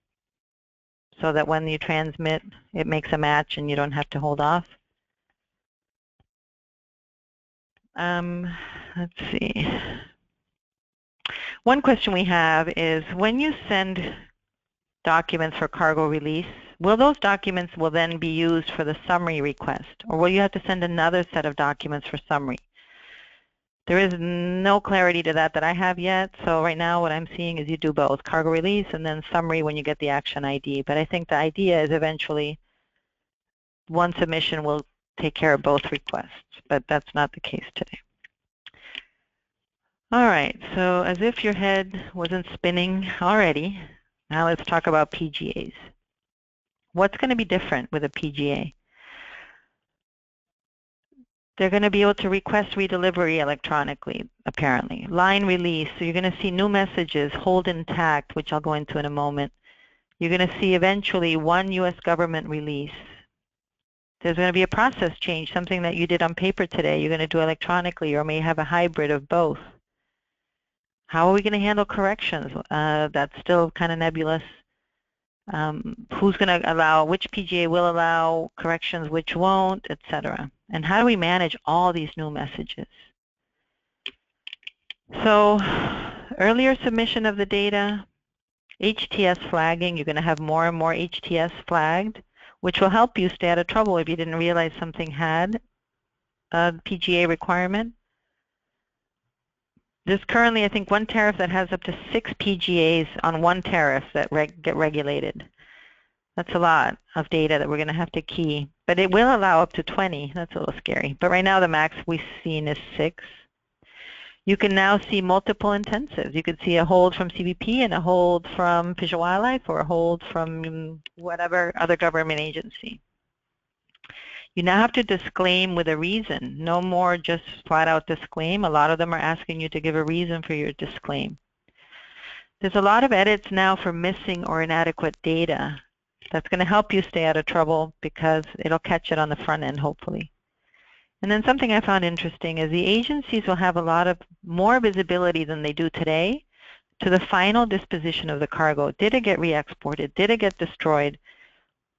S2: so that when you transmit, it makes a match and you don't have to hold off. Let's see. One question we have is, when you send documents for cargo release, will those documents then be used for the summary request, or will you have to send another set of documents for summary? There is no clarity to that I have yet, so right now what I'm seeing is you do both, cargo release and then summary when you get the action ID. But I think the idea is eventually one submission will take care of both requests, but that's not the case today. All right, so as if your head wasn't spinning already, now let's talk about PGAs. What's going to be different with a PGA? They're going to be able to request redelivery electronically, apparently. Line release, so you're going to see new messages, hold intact, which I'll go into in a moment. You're going to see eventually one U.S. government release. There's going to be a process change, something that you did on paper today, you're going to do electronically, or may have a hybrid of both. How are we going to handle corrections? That's still kind of nebulous. Who's going to allow, which PGA will allow corrections, which won't, etc. And how do we manage all these new messages? So earlier submission of the data, HTS flagging, you're going to have more and more HTS flagged, which will help you stay out of trouble if you didn't realize something had a PGA requirement. There's currently, I think, one tariff that has up to 6 PGAs on one tariff that get regulated. That's a lot of data that we're going to have to key. But it will allow up to 20. That's a little scary. But right now, the max we've seen is 6. You can now see multiple intensives. You could see a hold from CBP and a hold from Fish and Wildlife or a hold from whatever other government agency. You now have to disclaim with a reason. No more just flat out disclaim. A lot of them are asking you to give a reason for your disclaim. There's a lot of edits now for missing or inadequate data. That's going to help you stay out of trouble because it'll catch it on the front end, hopefully. And then something I found interesting is the agencies will have a lot of more visibility than they do today to the final disposition of the cargo. Did it get re-exported? Did it get destroyed?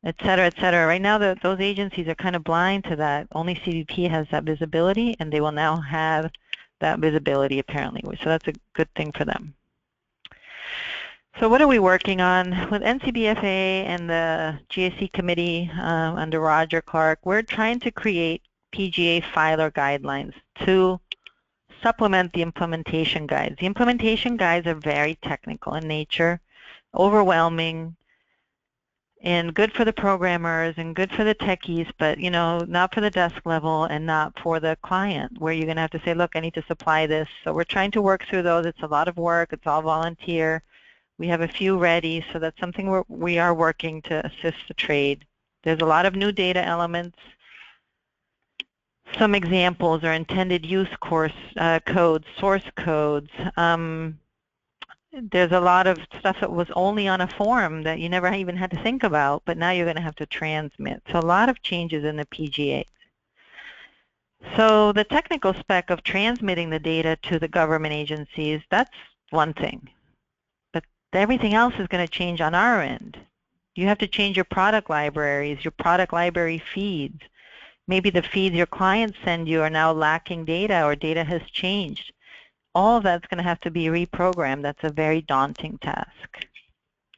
S2: Et cetera, et cetera. Right now, those agencies are kind of blind to that. Only CBP has that visibility, and they will now have that visibility, apparently. So that's a good thing for them. So what are we working on? With NCBFA and the GAC committee under Roger Clark, we're trying to create PGA filer guidelines to supplement the implementation guides. The implementation guides are very technical in nature, overwhelming, and good for the programmers and good for the techies, but not for the desk level and not for the client, where you're going to have to say, look, I need to supply this. So we're trying to work through those. It's a lot of work. It's all volunteer. We have a few ready, so that's something we are working to assist the trade. There's a lot of new data elements. Some examples are intended use course codes, source codes. There's a lot of stuff that was only on a form that you never even had to think about, but now you're going to have to transmit. So a lot of changes in the PGA. So the technical spec of transmitting the data to the government agencies, that's one thing. But everything else is going to change on our end. You have to change your product libraries, your product library feeds. Maybe the feeds your clients send you are now lacking data or data has changed. All of that's going to have to be reprogrammed. That's a very daunting task.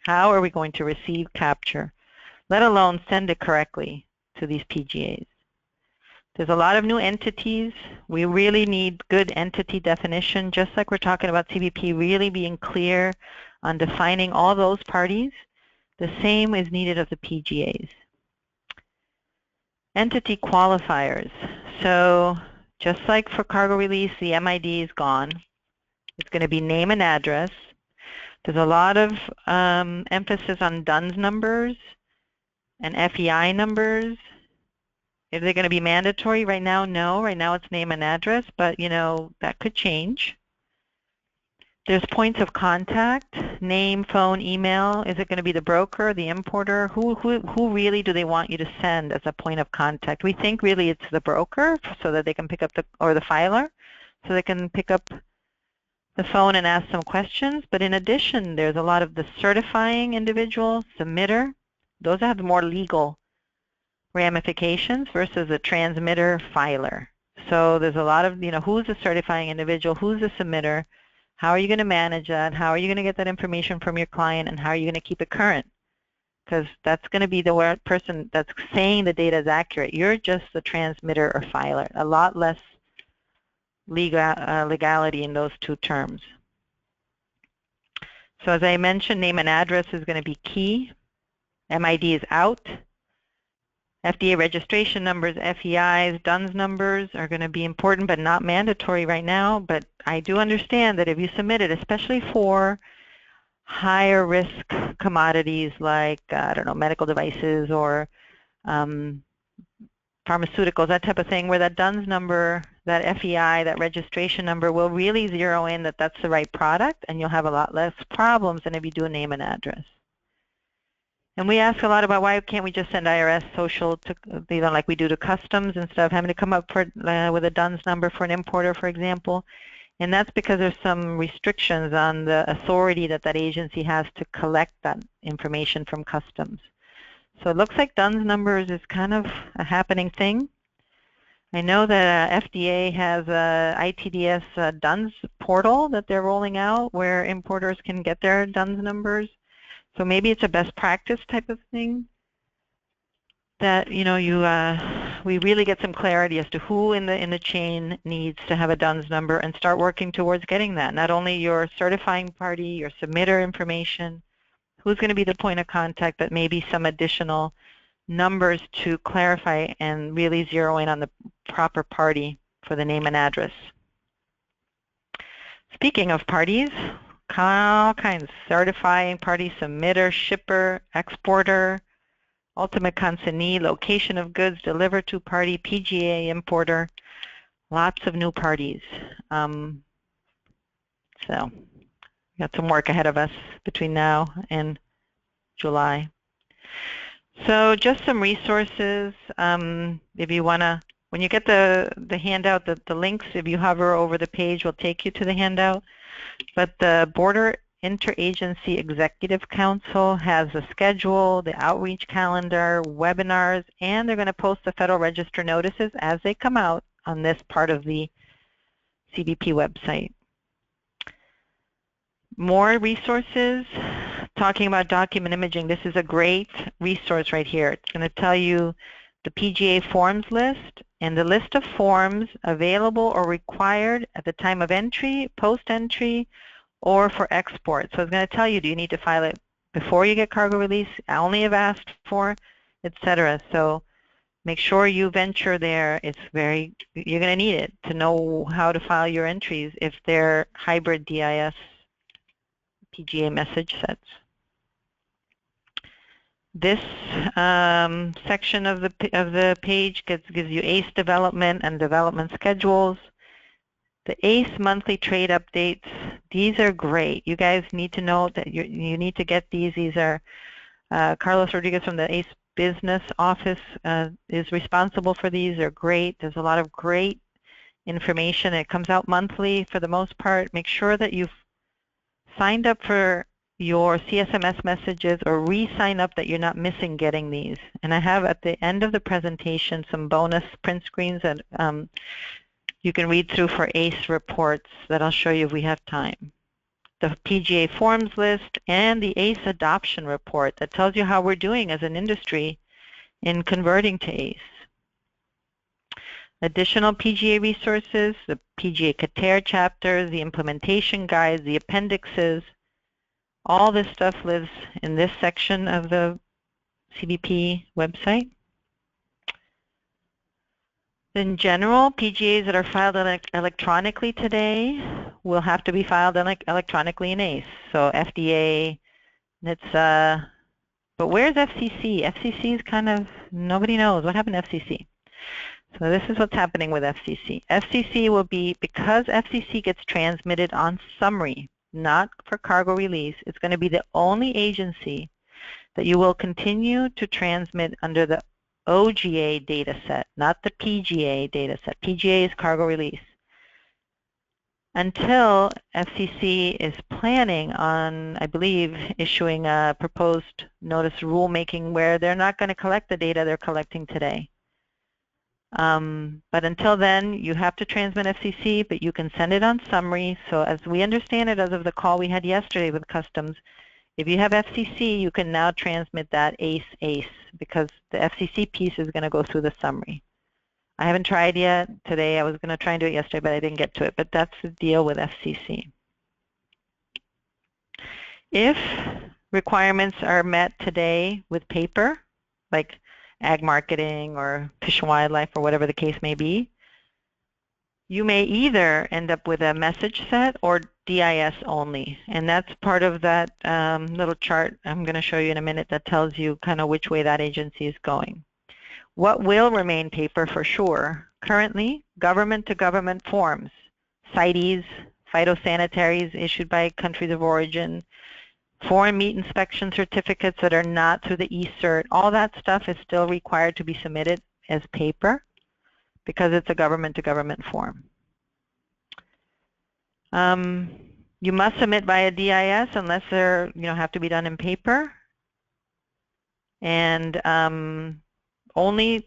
S2: How are we going to receive, capture, let alone send it correctly to these PGAs? There's a lot of new entities. We really need good entity definition, just like we're talking about CBP really being clear on defining all those parties. The same is needed of the PGAs. Entity qualifiers. So just like for cargo release, the MID is gone. It's going to be name and address. There's a lot of emphasis on DUNS numbers and FEI numbers. Is it going to be mandatory right now? No. Right now it's name and address, but that could change. There's points of contact, name, phone, email. Is it going to be the broker, the importer? Who really do they want you to send as a point of contact? We think really it's the broker so that they can pick up or the filer, so they can pick up the phone and ask some questions. But in addition, there's a lot of the certifying individual, submitter. Those have more legal ramifications versus a transmitter, filer. So there's a lot of, who's the certifying individual, who's the submitter, how are you going to manage that, how are you going to get that information from your client, and how are you going to keep it current? Because that's going to be the person that's saying the data is accurate. You're just the transmitter or filer. A lot less legality in those two terms. So as I mentioned, name and address is going to be key. MID is out. FDA registration numbers, FEIs, DUNS numbers are going to be important but not mandatory right now. But I do understand that if you submit it, especially for higher risk commodities like, I don't know, medical devices or pharmaceuticals, that type of thing, where that DUNS number, that FEI, that registration number will really zero in that that's the right product, and you'll have a lot less problems than if you do a name and address. And we ask a lot about why can't we just send IRS social to, like we do to customs instead of having to come up for, with a DUNS number for an importer, for example. And that's because there's some restrictions on the authority that that agency has to collect that information from customs. So it looks like DUNS numbers is kind of a happening thing. I know that FDA has a ITDS DUNS portal that they're rolling out where importers can get their DUNS numbers. So maybe it's a best practice type of thing that, you know, we really get some clarity as to who in the chain needs to have a DUNS number and start working towards getting that. Not only your certifying party, your submitter information, who's going to be the point of contact, but maybe some additional numbers to clarify and really zero in on the proper party for the name and address. Speaking of parties, all kinds, certifying party, submitter, shipper, exporter, ultimate consignee, location of goods delivered to party, PGA importer, lots of new parties. So we got some work ahead of us between now and July. So just some resources. If you want to, when you get the handout, the links, if you hover over the page, will take you to the handout. But the Border Interagency Executive Council has a schedule, the outreach calendar, webinars, and they're going to post the Federal Register notices as they come out on this part of the CBP website. More resources, talking about document imaging. This is a great resource right here. It's going to tell you the PGA forms list and the list of forms available or required at the time of entry, post-entry, or for export. So it's going to tell you, do you need to file it before you get cargo release, only if asked for, etc. So make sure you venture there. It's very, you're going to need it to know how to file your entries if they're hybrid DIS PGA message sets. This section of the page gives you ACE development and development schedules. The ACE monthly trade updates, these are great. You guys need to know that you need to get these. These are Carlos Rodriguez from the ACE Business Office is responsible for these. They're great. There's a lot of great information. It comes out monthly for the most part. Make sure that you've signed up for your CSMS messages or re-sign up that you're not missing getting these. And I have at the end of the presentation some bonus print screens that you can read through for ACE reports that I'll show you if we have time. The PGA forms list and the ACE adoption report that tells you how we're doing as an industry in converting to ACE. Additional PGA resources, the PGA CATER chapters, the implementation guides, the appendixes, all this stuff lives in this section of the CBP website. In general, PGAs that are filed electronically today will have to be filed electronically in ACE. So FDA, it's, but where's FCC? FCC is kind of, nobody knows. What happened to FCC? So this is what's happening with FCC. FCC will be, because FCC gets transmitted on summary, not for cargo release, it's going to be the only agency that you will continue to transmit under the OGA data set, not the PGA data set. PGA is cargo release. Until FCC is planning on, I believe, issuing a proposed notice rulemaking where they're not going to collect the data they're collecting today. But until then, you have to transmit FCC, but you can send it on summary. So as we understand it, as of the call we had yesterday with Customs, if you have FCC, you can now transmit that ACE because the FCC piece is going to go through the summary. I haven't tried yet today. I was going to try and do it yesterday, but I didn't get to it. But that's the deal with FCC. If requirements are met today with paper, like ag marketing or fish and wildlife or whatever the case may be, you may either end up with a message set or DIS only. And that's part of that little chart I'm going to show you in a minute that tells you kind of which way that agency is going. What will remain paper for sure? Currently, government-to-government forms, CITES, phytosanitaries issued by countries of origin, foreign meat inspection certificates that are not through the eCert, all that stuff is still required to be submitted as paper because it's a government-to-government form. You must submit via DIS unless they're have to be done in paper, and only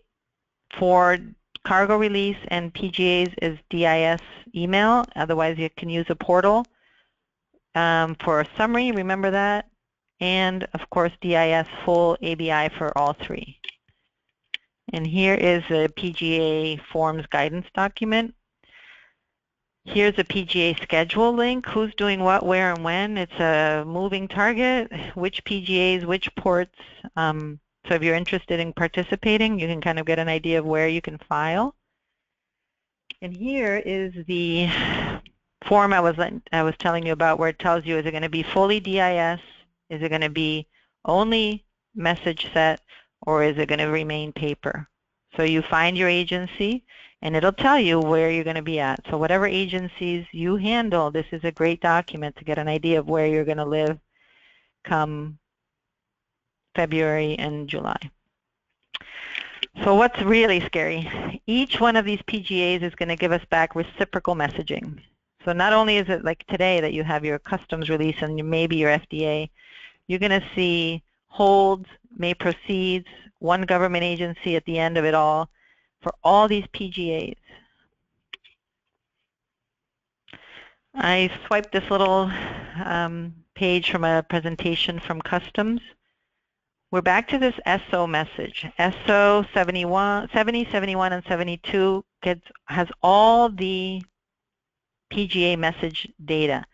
S2: for cargo release and PGAs is DIS email. Otherwise, you can use a portal for a summary. Remember that, and of course DIS full ABI for all three. And here is a PGA forms guidance document. Here's a PGA schedule link, who's doing what, where, and when. It's a moving target, which PGAs, which ports. So if you're interested in participating, you can kind of get an idea of where you can file. And here is the form I was telling you about, where it tells you, is it going to be fully DIS, is it going to be only message set, or is it going to remain paper? So you find your agency, and it'll tell you where you're going to be at. So whatever agencies you handle, this is a great document to get an idea of where you're going to live come February and July. So what's really scary? Each one of these PGAs is going to give us back reciprocal messaging. So not only is it like today that you have your customs release and maybe your FDA, you're going to see holds, may proceeds, one government agency at the end of it all for all these PGAs. I swiped this little page from a presentation from Customs. We're back to this SO message. SO 70, 71, and 72 has all the PGA message data.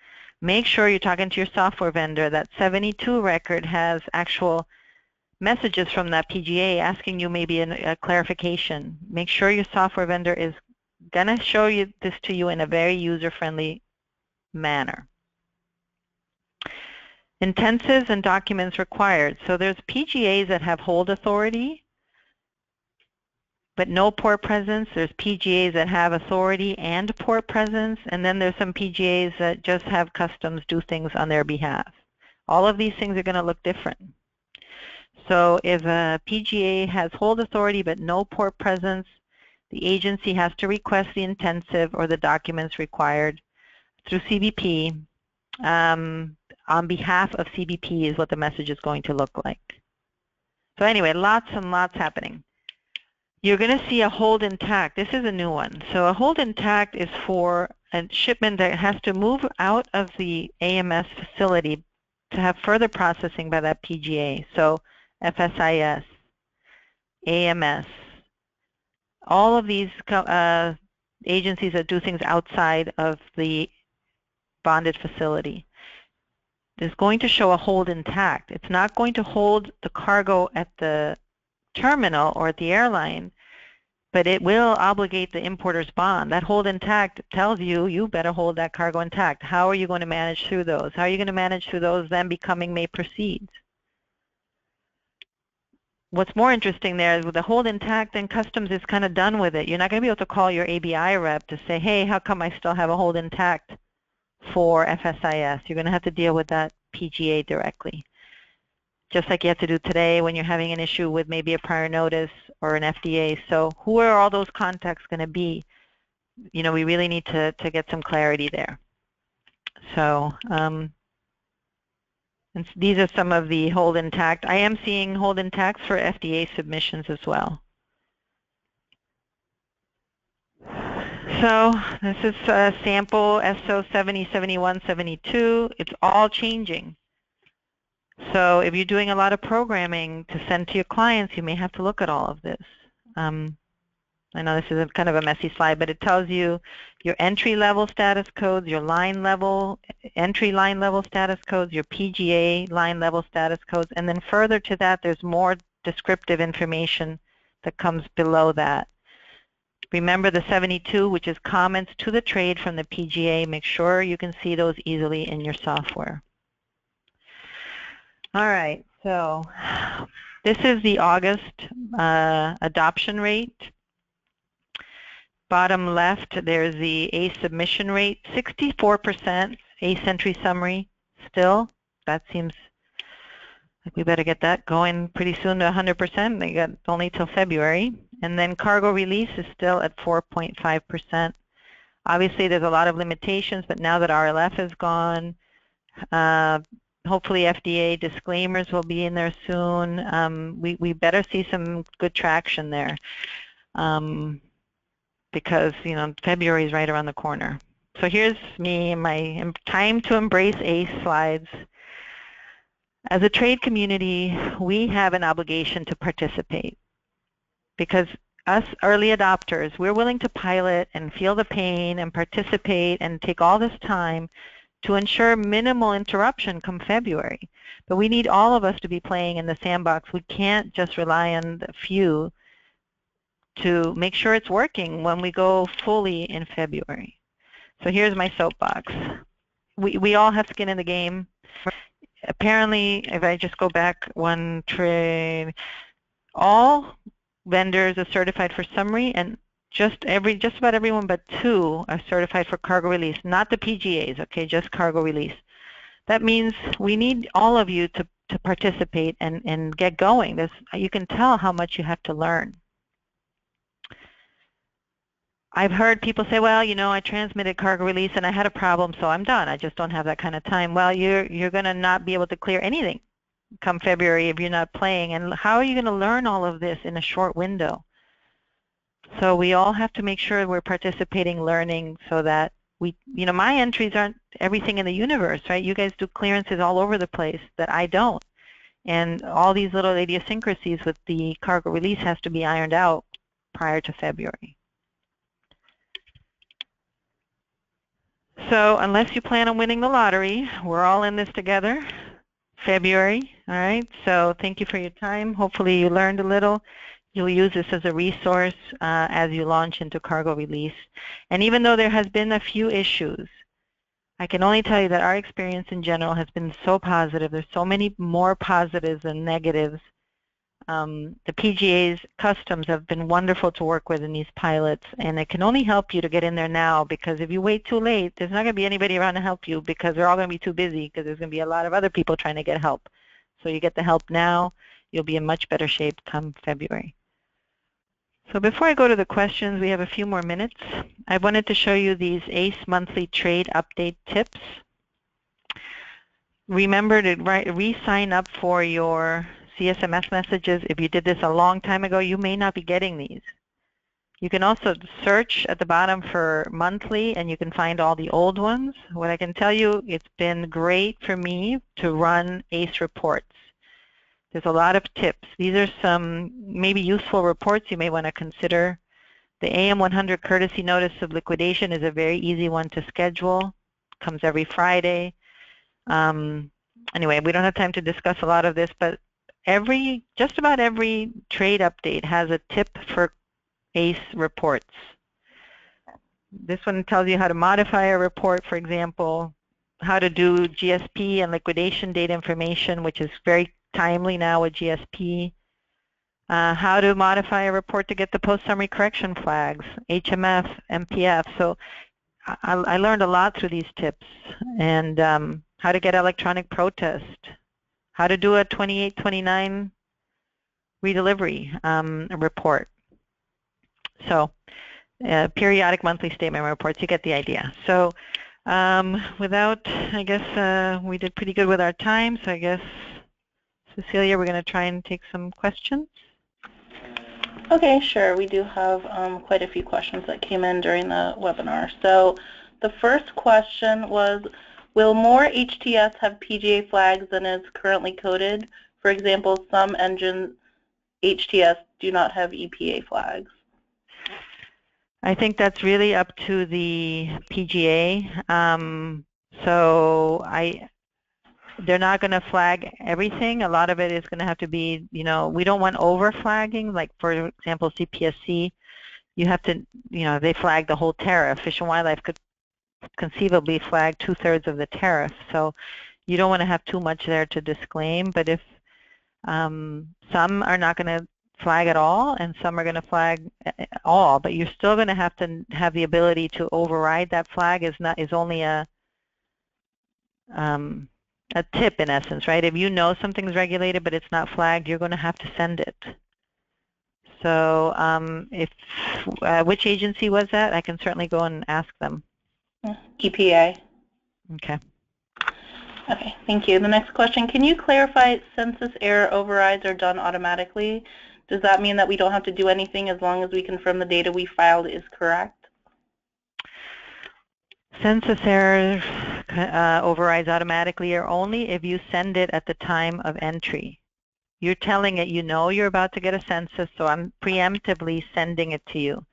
S2: Make sure you're talking to your software vendor. That 72 record has actual messages from that PGA asking you maybe a clarification. Make sure your software vendor is going to show you this to you in a very user-friendly manner. Intensives and documents required. So there's PGAs that have hold authority but no port presence. There's PGAs that have authority and port presence, and then there's some PGAs that just have customs do things on their behalf. All of these things are going to look different. So if a PGA has hold authority but no port presence, the agency has to request the intensive or the documents required through CBP. On behalf of CBP is what the message is going to look like. So anyway, lots and lots happening. You're going to see a hold intact. This is a new one. So a hold intact is for a shipment that has to move out of the AMS facility to have further processing by that PGA. So FSIS, AMS, all of these agencies that do things outside of the bonded facility is going to show a hold intact. It's not going to hold the cargo at the terminal or at the airline, but it will obligate the importer's bond. That hold intact tells you, you better hold that cargo intact. How are you going to manage through those? How are you going to manage through those then becoming may proceed? What's more interesting there is with the hold intact, then Customs is kind of done with it. You're not going to be able to call your ABI rep to say, hey, how come I still have a hold intact for FSIS? You're going to have to deal with that PGA directly. Just like you have to do today when you're having an issue with maybe a prior notice or an FDA. So who are all those contacts going to be? You know, we really need to get some clarity there. So and these are some of the hold intact. I am seeing hold intacts for FDA submissions as well. So this is a sample SO 70, 71, 72. It's all changing. So if you're doing a lot of programming to send to your clients, you may have to look at all of this. I know this is kind of a messy slide, but it tells you your entry level status codes, your line level, entry line level status codes, your PGA line level status codes, and then further to that there's more descriptive information that comes below that. Remember the 72, which is comments to the trade from the PGA. Make sure you can see those easily in your software. All right, so this is the August adoption rate. Bottom left, there's the ACE submission rate, 64% ACE entry summary still. That seems like we better get that going pretty soon to 100%. They got only till February. And then cargo release is still at 4.5%. Obviously, there's a lot of limitations, but now that RLF is gone, hopefully FDA disclaimers will be in there soon. We better see some good traction there. Because February is right around the corner. So here's me and my time to embrace ACE slides. As a trade community, we have an obligation to participate because us early adopters, we're willing to pilot and feel the pain and participate and take all this time to ensure minimal interruption come February. But we need all of us to be playing in the sandbox. We can't just rely on the few to make sure it's working when we go fully in February. So here's my soapbox. We all have skin in the game. Apparently, if I just go back one trade, all vendors are certified for summary, and just about everyone but 2 are certified for cargo release, not the PGAs, okay, just cargo release. That means we need all of you to participate and get going. You can tell how much you have to learn. I've heard people say, well, I transmitted cargo release and I had a problem, so I'm done. I just don't have that kind of time. Well, you're going to not be able to clear anything come February if you're not playing. And how are you going to learn all of this in a short window? So we all have to make sure we're participating, learning, so that my entries aren't everything in the universe, right? You guys do clearances all over the place that I don't. And all these little idiosyncrasies with the cargo release has to be ironed out prior to February. So unless you plan on winning the lottery, we're all in this together. February, all right? So thank you for your time. Hopefully you learned a little. You'll use this as a resource as you launch into cargo release. And even though there has been a few issues, I can only tell you that our experience in general has been so positive. There's so many more positives than negatives. The PGA's customs have been wonderful to work with in these pilots, and it can only help you to get in there now, because if you wait too late, there's not going to be anybody around to help you, because they're all going to be too busy, because there's going to be a lot of other people trying to get help. So you get the help now, you'll be in much better shape come February. So before I go to the questions, we have a few more minutes. I wanted to show you these ACE monthly trade update tips. Remember to re-sign up for your CSMS messages. If you did this a long time ago, you may not be getting these. You can also search at the bottom for monthly, and you can find all the old ones. What I can tell you, it's been great for me to run ACE reports. There's a lot of tips. These are some maybe useful reports you may want to consider. The AM100 courtesy notice of liquidation is a very easy one to schedule. Comes every Friday. Anyway, we don't have time to discuss a lot of this, but just about every trade update has a tip for ACE reports. This one tells you how to modify a report, for example, how to do GSP and liquidation date information, which is very timely now with GSP, how to modify a report to get the post-summary correction flags, HMF, MPF. So I learned a lot through these tips, and how to get electronic protest, how to do a 2829 redelivery report. So periodic monthly statement reports, you get the idea. So I guess we did pretty good with our time, so I guess, Cecilia, we're going to try and take some questions.
S1: Okay, sure. We do have quite a few questions that came in during the webinar. So the first question was, will more HTS have PGA flags than is currently coded? For example, some engine HTS do not have EPA flags.
S2: I think that's really up to the PGA. So they're not going to flag everything. A lot of it is going to have to be, we don't want over flagging. Like for example, CPSC, you have to, they flag the whole tariff. Fish and Wildlife could conceivably flag 2/3 of the tariff. So you don't want to have too much there to disclaim. But if some are not going to flag at all, and some are going to flag all, but you're still going to have the ability to override that flag. Is only a tip in essence, right? If you know something's regulated but it's not flagged, you're going to have to send it. So which agency was that? I can certainly go and ask them.
S1: EPA.
S2: Okay.
S1: Okay, thank you. The next question, can you clarify census error overrides are done automatically? Does that mean that we don't have to do anything as long as we confirm the data we filed is correct?
S2: Census error overrides automatically or only if you send it at the time of entry. You're telling it, you're about to get a census, so I'm preemptively sending it to you.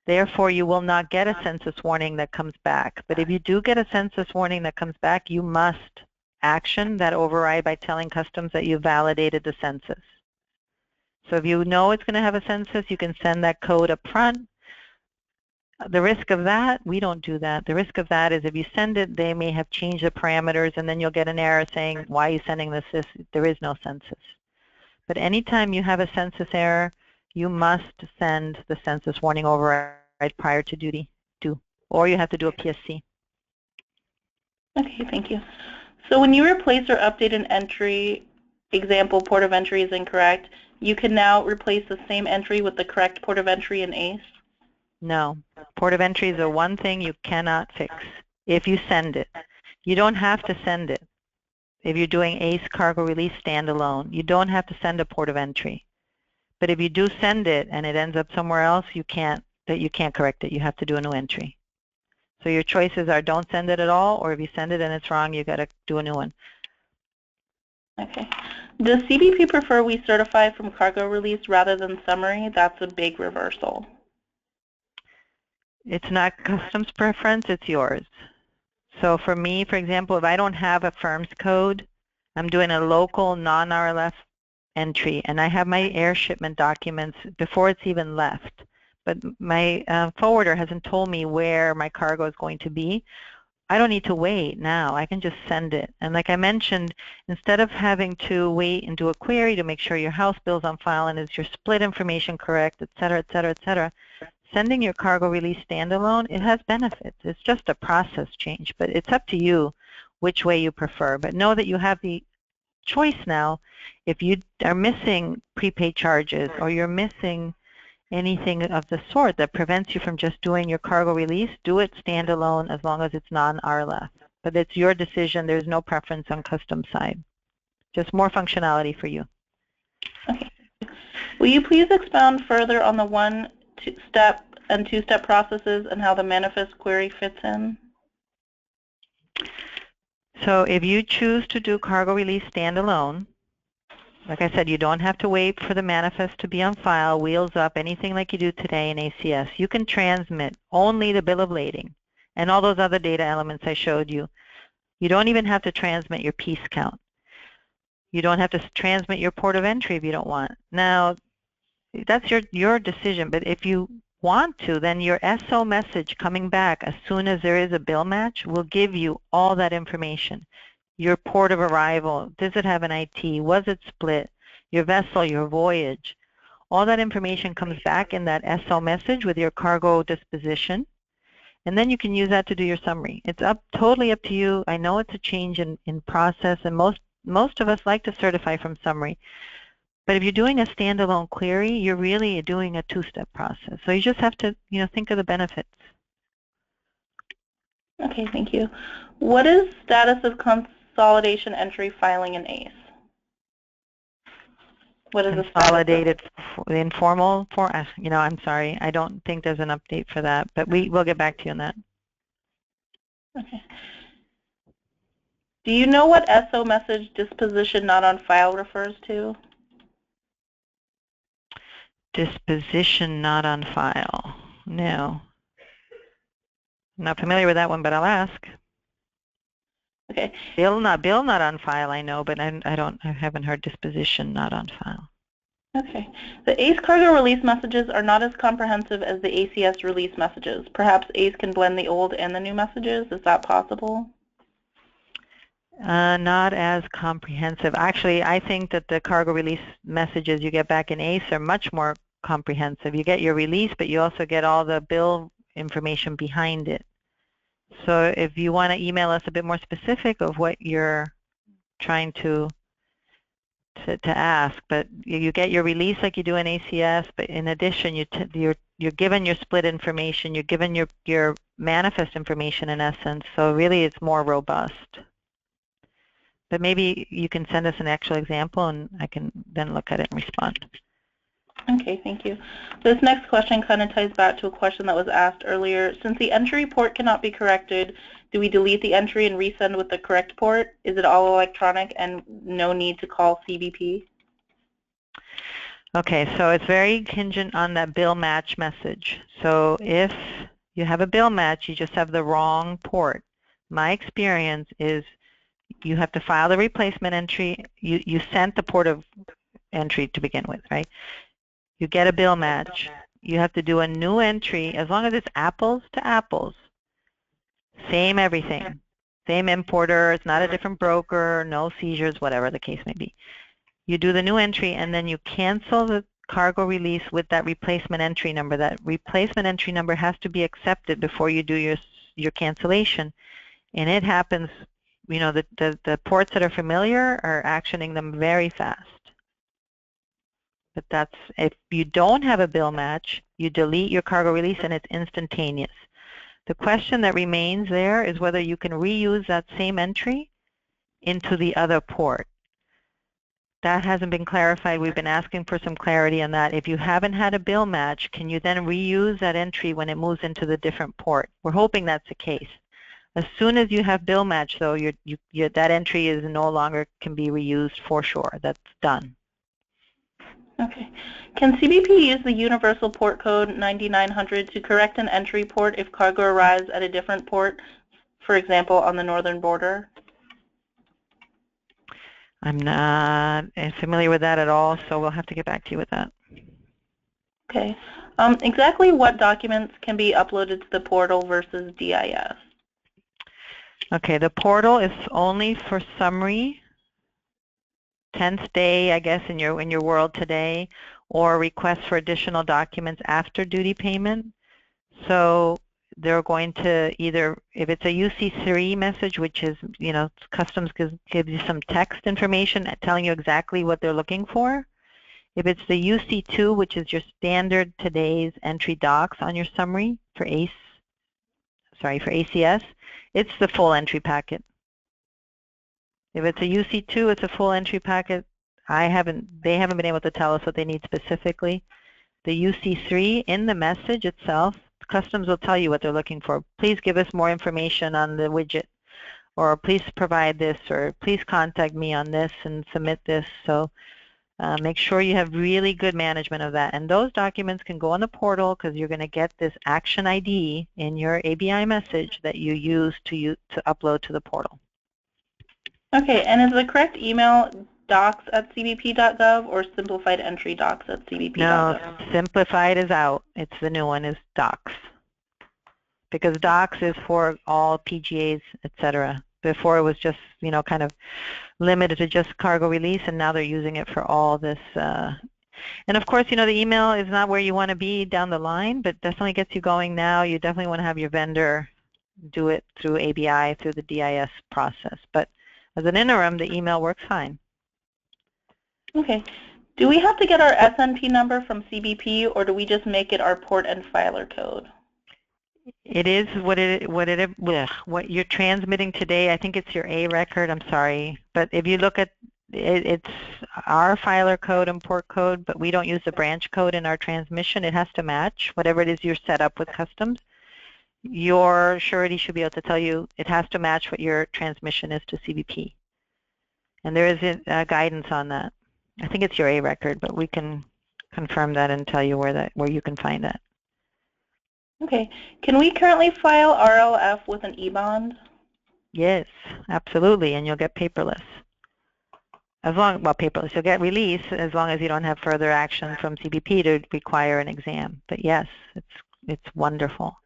S2: Therefore, you will not get a census warning that comes back. But if you do get a census warning that comes back, you must action that override by telling customs that you validated the census. So if you know it's going to have a census, you can send that code up front. The risk of that, we don't do that. The risk of that is if you send it, they may have changed the parameters, and then you'll get an error saying, why are you sending this? There is no census. But anytime you have a census error, you must send the census warning override prior to duty due, or you have to do a PSC.
S1: Okay, thank you. So when you replace or update an entry, example, port of entry is incorrect, you can now replace the same entry with the correct port of entry in ACE?
S2: No. Port of entry is the one thing you cannot fix if you send it. You don't have to send it. If you're doing ACE cargo release standalone, you don't have to send a port of entry. But if you do send it and it ends up somewhere else, you can't correct it. You have to do a new entry. So your choices are don't send it at all, or if you send it and it's wrong, you got to do a new one.
S1: Okay. Does CBP prefer we certify from cargo release rather than summary? That's a big reversal.
S2: It's not customs preference, it's yours. So for me, for example, if I don't have a firm's code, I'm doing a local non-RLF entry, and I have my air shipment documents before it's even left. But my forwarder hasn't told me where my cargo is going to be. I don't need to wait now. I can just send it. And like I mentioned, instead of having to wait and do a query to make sure your house bill's on file and is your split information correct, et cetera, et cetera, et cetera, sending your cargo release standalone, it has benefits. It's just a process change, but it's up to you which way you prefer. But know that you have the choice now. If you are missing prepaid charges or you're missing anything of the sort that prevents you from just doing your cargo release, do it standalone as long as it's non-RLF. But it's your decision. There's no preference on customs side. Just more functionality for you.
S1: Okay. Will you please expound further on the one-step and two-step processes and how the manifest query fits in?
S2: So if you choose to do cargo release standalone, like I said, you don't have to wait for the manifest to be on file, wheels up, anything like you do today in ACS. You can transmit only the bill of lading and all those other data elements I showed you. You don't even have to transmit your piece count. You don't have to transmit your port of entry if you don't want. Now, that's your decision, but if you want to, then your SO message coming back as soon as there is a bill match will give you all that information. Your port of arrival, does it have an IT, was it split, your vessel, your voyage. All that information comes back in that SO message with your cargo disposition, and then you can use that to do your summary. It's totally up to you. I know it's a change in process, and most of us like to certify from summary. But if you're doing a standalone query, you're really doing a two-step process. So you just have to, think of the benefits.
S1: Okay, thank you. What is status of consolidation entry filing in ACE? What is
S2: consolidated informal for? I'm sorry, I don't think there's an update for that, but we'll get back to you on that.
S1: Okay. Do you know what SO message disposition not on file refers to?
S2: Disposition not on file. No. I'm not familiar with that one, but I'll ask.
S1: Okay.
S2: Bill not on file, I know, but I haven't heard disposition not on file.
S1: Okay. The ACE cargo release messages are not as comprehensive as the ACS release messages. Perhaps ACE can blend the old and the new messages. Is that possible?
S2: Not as comprehensive. Actually, I think that the cargo release messages you get back in ACE are much more comprehensive. You get your release, but you also get all the bill information behind it. So if you want to email us a bit more specific of what you're trying to ask, but you get your release like you do in ACS, but in addition, you're given your split information, you're given your manifest information in essence, so really it's more robust. But maybe you can send us an actual example and I can then look at it and respond.
S1: Okay, thank you. This next question kind of ties back to a question that was asked earlier. Since the entry port cannot be corrected, do we delete the entry and resend with the correct port? Is it all electronic and no need to call CBP?
S2: Okay, so it's very contingent on that bill match message. So if you have a bill match, you just have the wrong port. My experience is you have to file the replacement entry. You sent the port of entry to begin with, right? You get a bill match. You have to do a new entry as long as it's apples to apples. Same everything. Same importer. It's not a different broker, no seizures, whatever the case may be. You do the new entry and then you cancel the cargo release with that replacement entry number. That replacement entry number has to be accepted before you do your cancellation. And it happens, you know, the ports that are familiar are actioning them very fast. But that's, if you don't have a bill match, you delete your cargo release and it's instantaneous. The question that remains there is whether you can reuse that same entry into the other port. That hasn't been clarified. We've been asking for some clarity on that. If you haven't had a bill match, can you then reuse that entry when it moves into the different port? We're hoping that's the case. As soon as you have bill match, though, that entry is no longer can be reused for sure. That's done.
S1: Okay. Can CBP use the universal port code 9900 to correct an entry port if cargo arrives at a different port, for example, on the northern border?
S2: I'm not familiar with that at all, so we'll have to get back to you with that.
S1: Okay. Exactly what documents can be uploaded to the portal versus DIS?
S2: Okay, the portal is only for summary, 10th day, I guess, in your world today, or requests for additional documents after duty payment. So they're going to either, if it's a UC3 message, which is, you know, Customs gives you some text information telling you exactly what they're looking for. If it's the UC2, which is your standard today's entry docs on your summary for for ACS, it's the full entry packet. If it's a UC2, it's a full entry packet. They haven't been able to tell us what they need specifically. The UC3 in the message itself, Customs will tell you what they're looking for. Please give us more information on the widget, or please provide this, or please contact me on this and submit this. So make sure you have really good management of that. And those documents can go on the portal because you're going to get this action ID in your ABI message that you use to upload to the portal.
S1: Okay, and is the correct email docs@cbp.gov or simplifiedentrydocs@cbp.gov?
S2: No, simplified is out. It's the new one is docs. Because docs is for all PGAs, etc. Before it was just, you know, kind of limited to just cargo release, and now they're using it for all this. And of course, you know, the email is not where you want to be down the line, but definitely gets you going now. You definitely want to have your vendor do it through ABI, through the DIS process. But as an interim, the email works fine.
S1: Okay. Do we have to get our SNP number from CBP, or do we just make it our port and filer code?
S2: It is what you're transmitting today. I think it's your A record. I'm sorry, but if you look at it, it's our filer code and port code, but we don't use the branch code in our transmission. It has to match whatever it is you're set up with Customs. Your surety should be able to tell you it has to match what your transmission is to CBP. And there is guidance on that. I think it's your A record, but we can confirm that and tell you where you can find that.
S1: Okay. Can we currently file RLF with an eBond?
S2: Yes, absolutely, and you'll get paperless. As long, well, paperless, you'll get release as long as you don't have further action from CBP to require an exam. But yes, it's wonderful.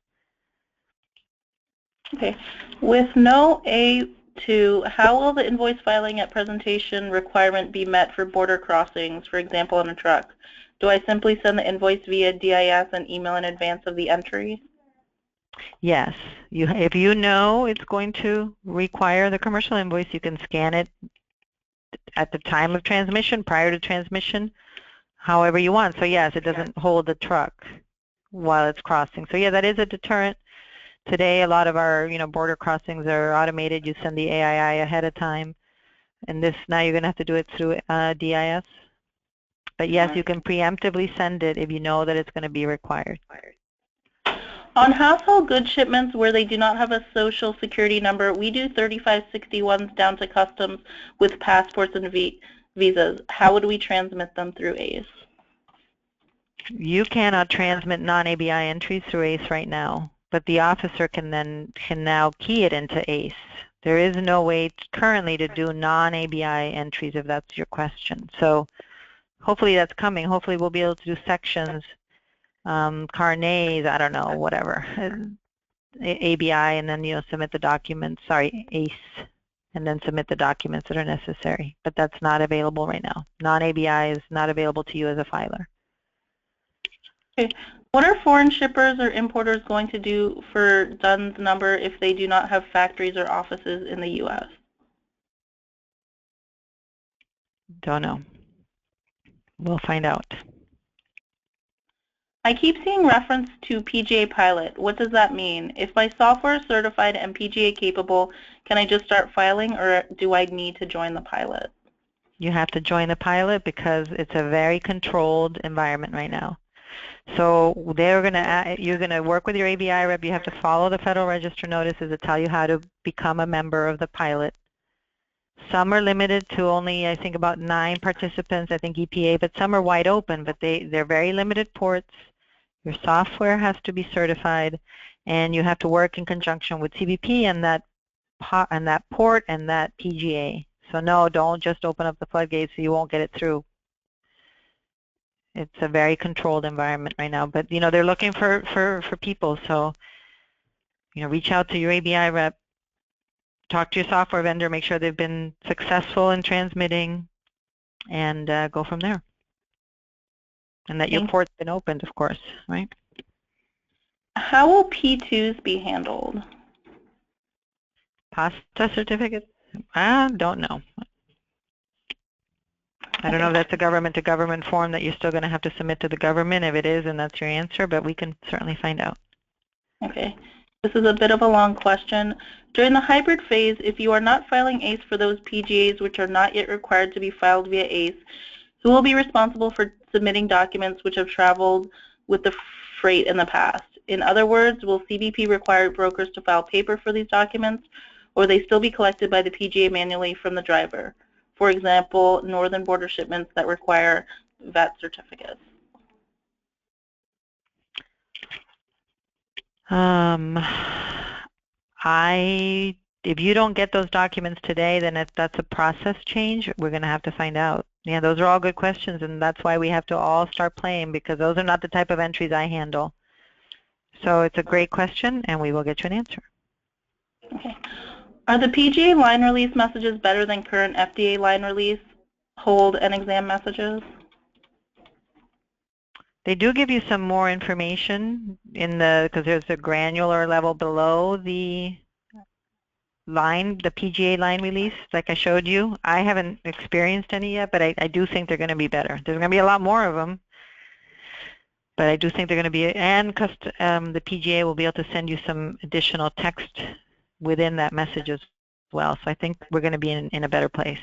S1: Okay. With no A2, how will the invoice filing at presentation requirement be met for border crossings, for example, on a truck? Do I simply send the invoice via DIS and email in advance of the entry?
S2: Yes, if you know it's going to require the commercial invoice, you can scan it at the time of transmission, prior to transmission, however you want. So yes, it doesn't hold the truck while it's crossing. So yeah, that is a deterrent. Today, a lot of our border crossings are automated. You send the AII ahead of time, and this now you're going to have to do it through DIS. But yes, you can preemptively send it if you know that it's going to be required.
S1: On household goods shipments where they do not have a social security number, we do 3561s down to customs with passports and visas. How would we transmit them through ACE?
S2: You cannot transmit non-ABI entries through ACE right now, but the officer can now key it into ACE. There is no way currently to do non-ABI entries if that's your question. So hopefully that's coming. Hopefully we'll be able to do sections, carnets, I don't know, whatever, ABI, and then submit the documents, sorry, ACE, and then submit the documents that are necessary. But that's not available right now. Non-ABI is not available to you as a filer.
S1: Okay. What are foreign shippers or importers going to do for DUNS number if they do not have factories or offices in the U.S.?
S2: Don't know. We'll find out.
S1: I keep seeing reference to PGA Pilot. What does that mean? If my software is certified and PGA capable, can I just start filing, or do I need to join the pilot?
S2: You have to join the pilot because it's a very controlled environment right now. So you're going to work with your ABI rep. You have to follow the Federal Register notices that tell you how to become a member of the pilot. Some are limited to only, I think, about 9 participants, I think EPA, but some are wide open, but they're very limited ports. Your software has to be certified, and you have to work in conjunction with CBP and that port and that PGA. So no, don't just open up the floodgates so you won't get it through. It's a very controlled environment right now, but they're looking for people. So reach out to your ABI rep, talk to your software vendor, make sure they've been successful in transmitting, and go from there. And that your port's been opened, of course, right?
S1: How will P2s be handled?
S2: PASTA certificates? I don't know. I don't know if that's a government-to-government form that you're still going to have to submit to the government. If it is, and that's your answer, but we can certainly find out.
S1: Okay. This is a bit of a long question. During the hybrid phase, if you are not filing ACE for those PGAs which are not yet required to be filed via ACE, who will be responsible for submitting documents which have traveled with the freight in the past? In other words, will CBP require brokers to file paper for these documents, or will they still be collected by the PGA manually from the driver? For example, northern border shipments that require VAT certificates.
S2: If you don't get those documents today, then that's a process change. We're going to have to find out. Yeah, those are all good questions, and that's why we have to all start playing, because those are not the type of entries I handle. So it's a great question, and we will get you an answer.
S1: Okay. Are the PGA line release messages better than current FDA line release, hold, and exam messages?
S2: They do give you some more information because there's a granular level below the PGA line release, like I showed you. I haven't experienced any yet, but I do think they're going to be better. There's going to be a lot more of them, but I do think they're going to be, and the PGA will be able to send you some additional text within that message as well. So I think we're going to be in a better place.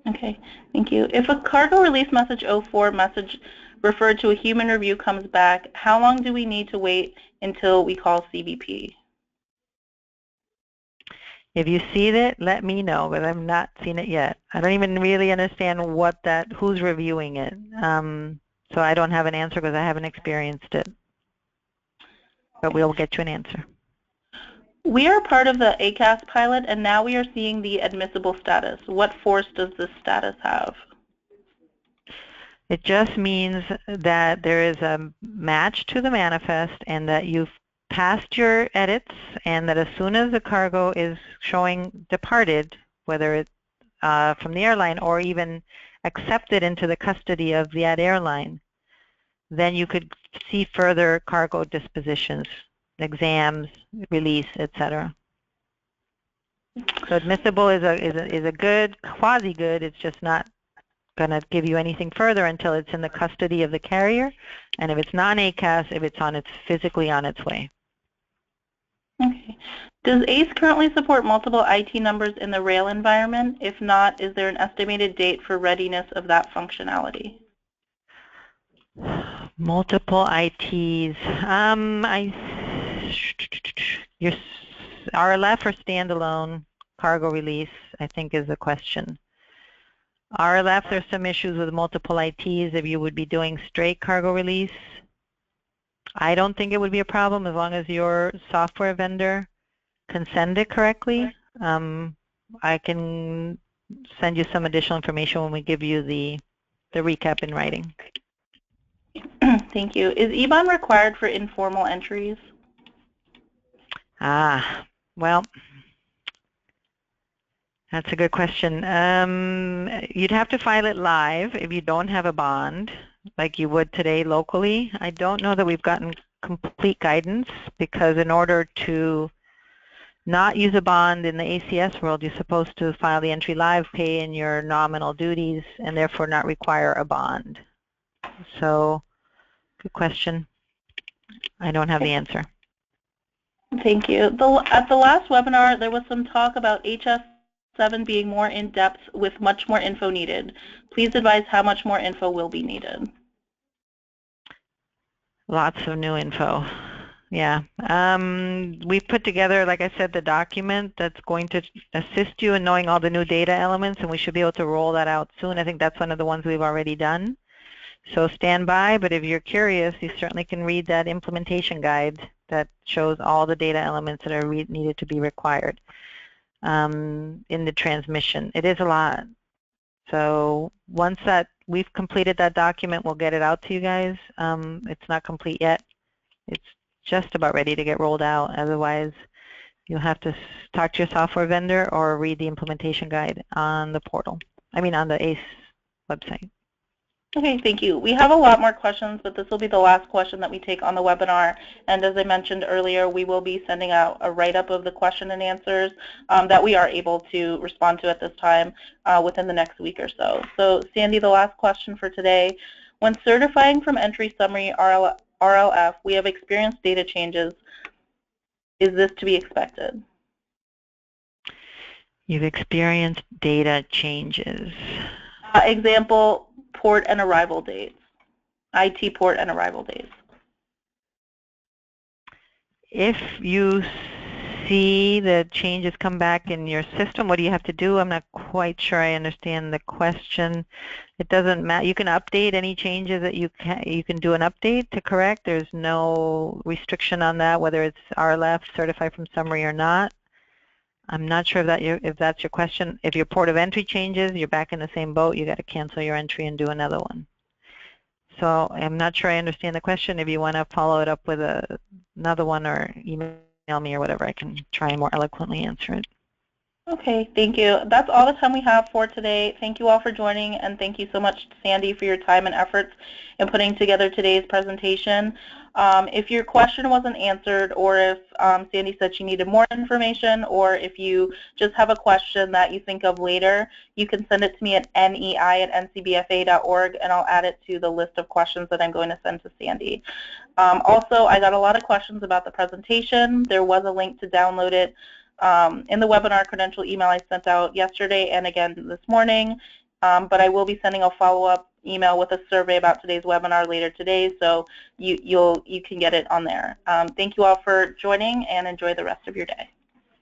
S1: Okay, thank you. If a cargo release message 04 message referred to a human review comes back, how long do we need to wait until we call CBP?
S2: If you see it, let me know, but I've not seen it yet. I don't even really understand who's reviewing it. So I don't have an answer because I haven't experienced it. but we'll get you an answer.
S1: We are part of the ACAS pilot, and now we are seeing the admissible status. What force does this status have?
S2: It just means that there is a match to the manifest and that you've passed your edits, and that as soon as the cargo is showing departed, whether it's from the airline or even accepted into the custody of that airline, then you could see further cargo dispositions, exams, release, etc. So admissible is a good, quasi-good. It's just not going to give you anything further until it's in the custody of the carrier, and if it's non-ACAS, if it's physically on its way.
S1: Okay. Does ACE currently support multiple IT numbers in the rail environment? If not, is there an estimated date for readiness of that functionality?
S2: Multiple ITs. Your RLF or standalone cargo release, I think, is the question. RLF, there's some issues with multiple ITs if you would be doing straight cargo release. I don't think it would be a problem as long as your software vendor can send it correctly. I can send you some additional information when we give you the recap in writing.
S1: Thank you. Is eBond required for informal entries?
S2: Well, that's a good question. You'd have to file it live if you don't have a bond, like you would today locally. I don't know that we've gotten complete guidance, because in order to not use a bond in the ACS world, you're supposed to file the entry live, pay in your nominal duties, and therefore not require a bond. So, good question. I don't have the answer.
S1: Thank you. At the last webinar, there was some talk about HS7 being more in-depth with much more info needed. Please advise how much more info will be needed.
S2: Lots of new info. Yeah. We've put together, like I said, the document that's going to assist you in knowing all the new data elements, and we should be able to roll that out soon. I think that's one of the ones we've already done. So stand by, but if you're curious, you certainly can read that implementation guide that shows all the data elements that are needed to be required in the transmission. It is a lot. So once that we've completed that document, we'll get it out to you guys. It's not complete yet. It's just about ready to get rolled out. Otherwise, you'll have to talk to your software vendor or read the implementation guide on the portal. I mean, on the ACE website.
S1: Okay, thank you. We have a lot more questions, but this will be the last question that we take on the webinar. And as I mentioned earlier, we will be sending out a write-up of the question and answers that we are able to respond to at this time within the next week or so. So, Sandy, the last question for today. When certifying from Entry Summary RLF, we have experienced data changes. Is this to be expected?
S2: You've experienced data changes.
S1: Example, port and arrival dates, IT port and arrival dates.
S2: If you see the changes come back in your system, what do you have to do? I'm not quite sure I understand the question. It doesn't matter. You can update any changes that you can do an update to correct. There's no restriction on that, whether it's RLF, certified from summary or not. I'm not sure if that's your question. If your port of entry changes, you're back in the same boat. You got to cancel your entry and do another one. So I'm not sure I understand the question. If you want to follow it up with another one or email me or whatever, I can try and more eloquently answer it.
S1: Okay, thank you. That's all the time we have for today. Thank you all for joining, and thank you so much, Sandy, for your time and efforts in putting together today's presentation. If your question wasn't answered, or if Sandy said she needed more information, or if you just have a question that you think of later, you can send it to me at nei@ncbfa.org, and I'll add it to the list of questions that I'm going to send to Sandy. Also, I got a lot of questions about the presentation. There was a link to download it in the webinar credential email I sent out yesterday and again this morning, but I will be sending a follow-up email with a survey about today's webinar later today, so you can get it on there. Thank you all for joining, and enjoy the rest of your day.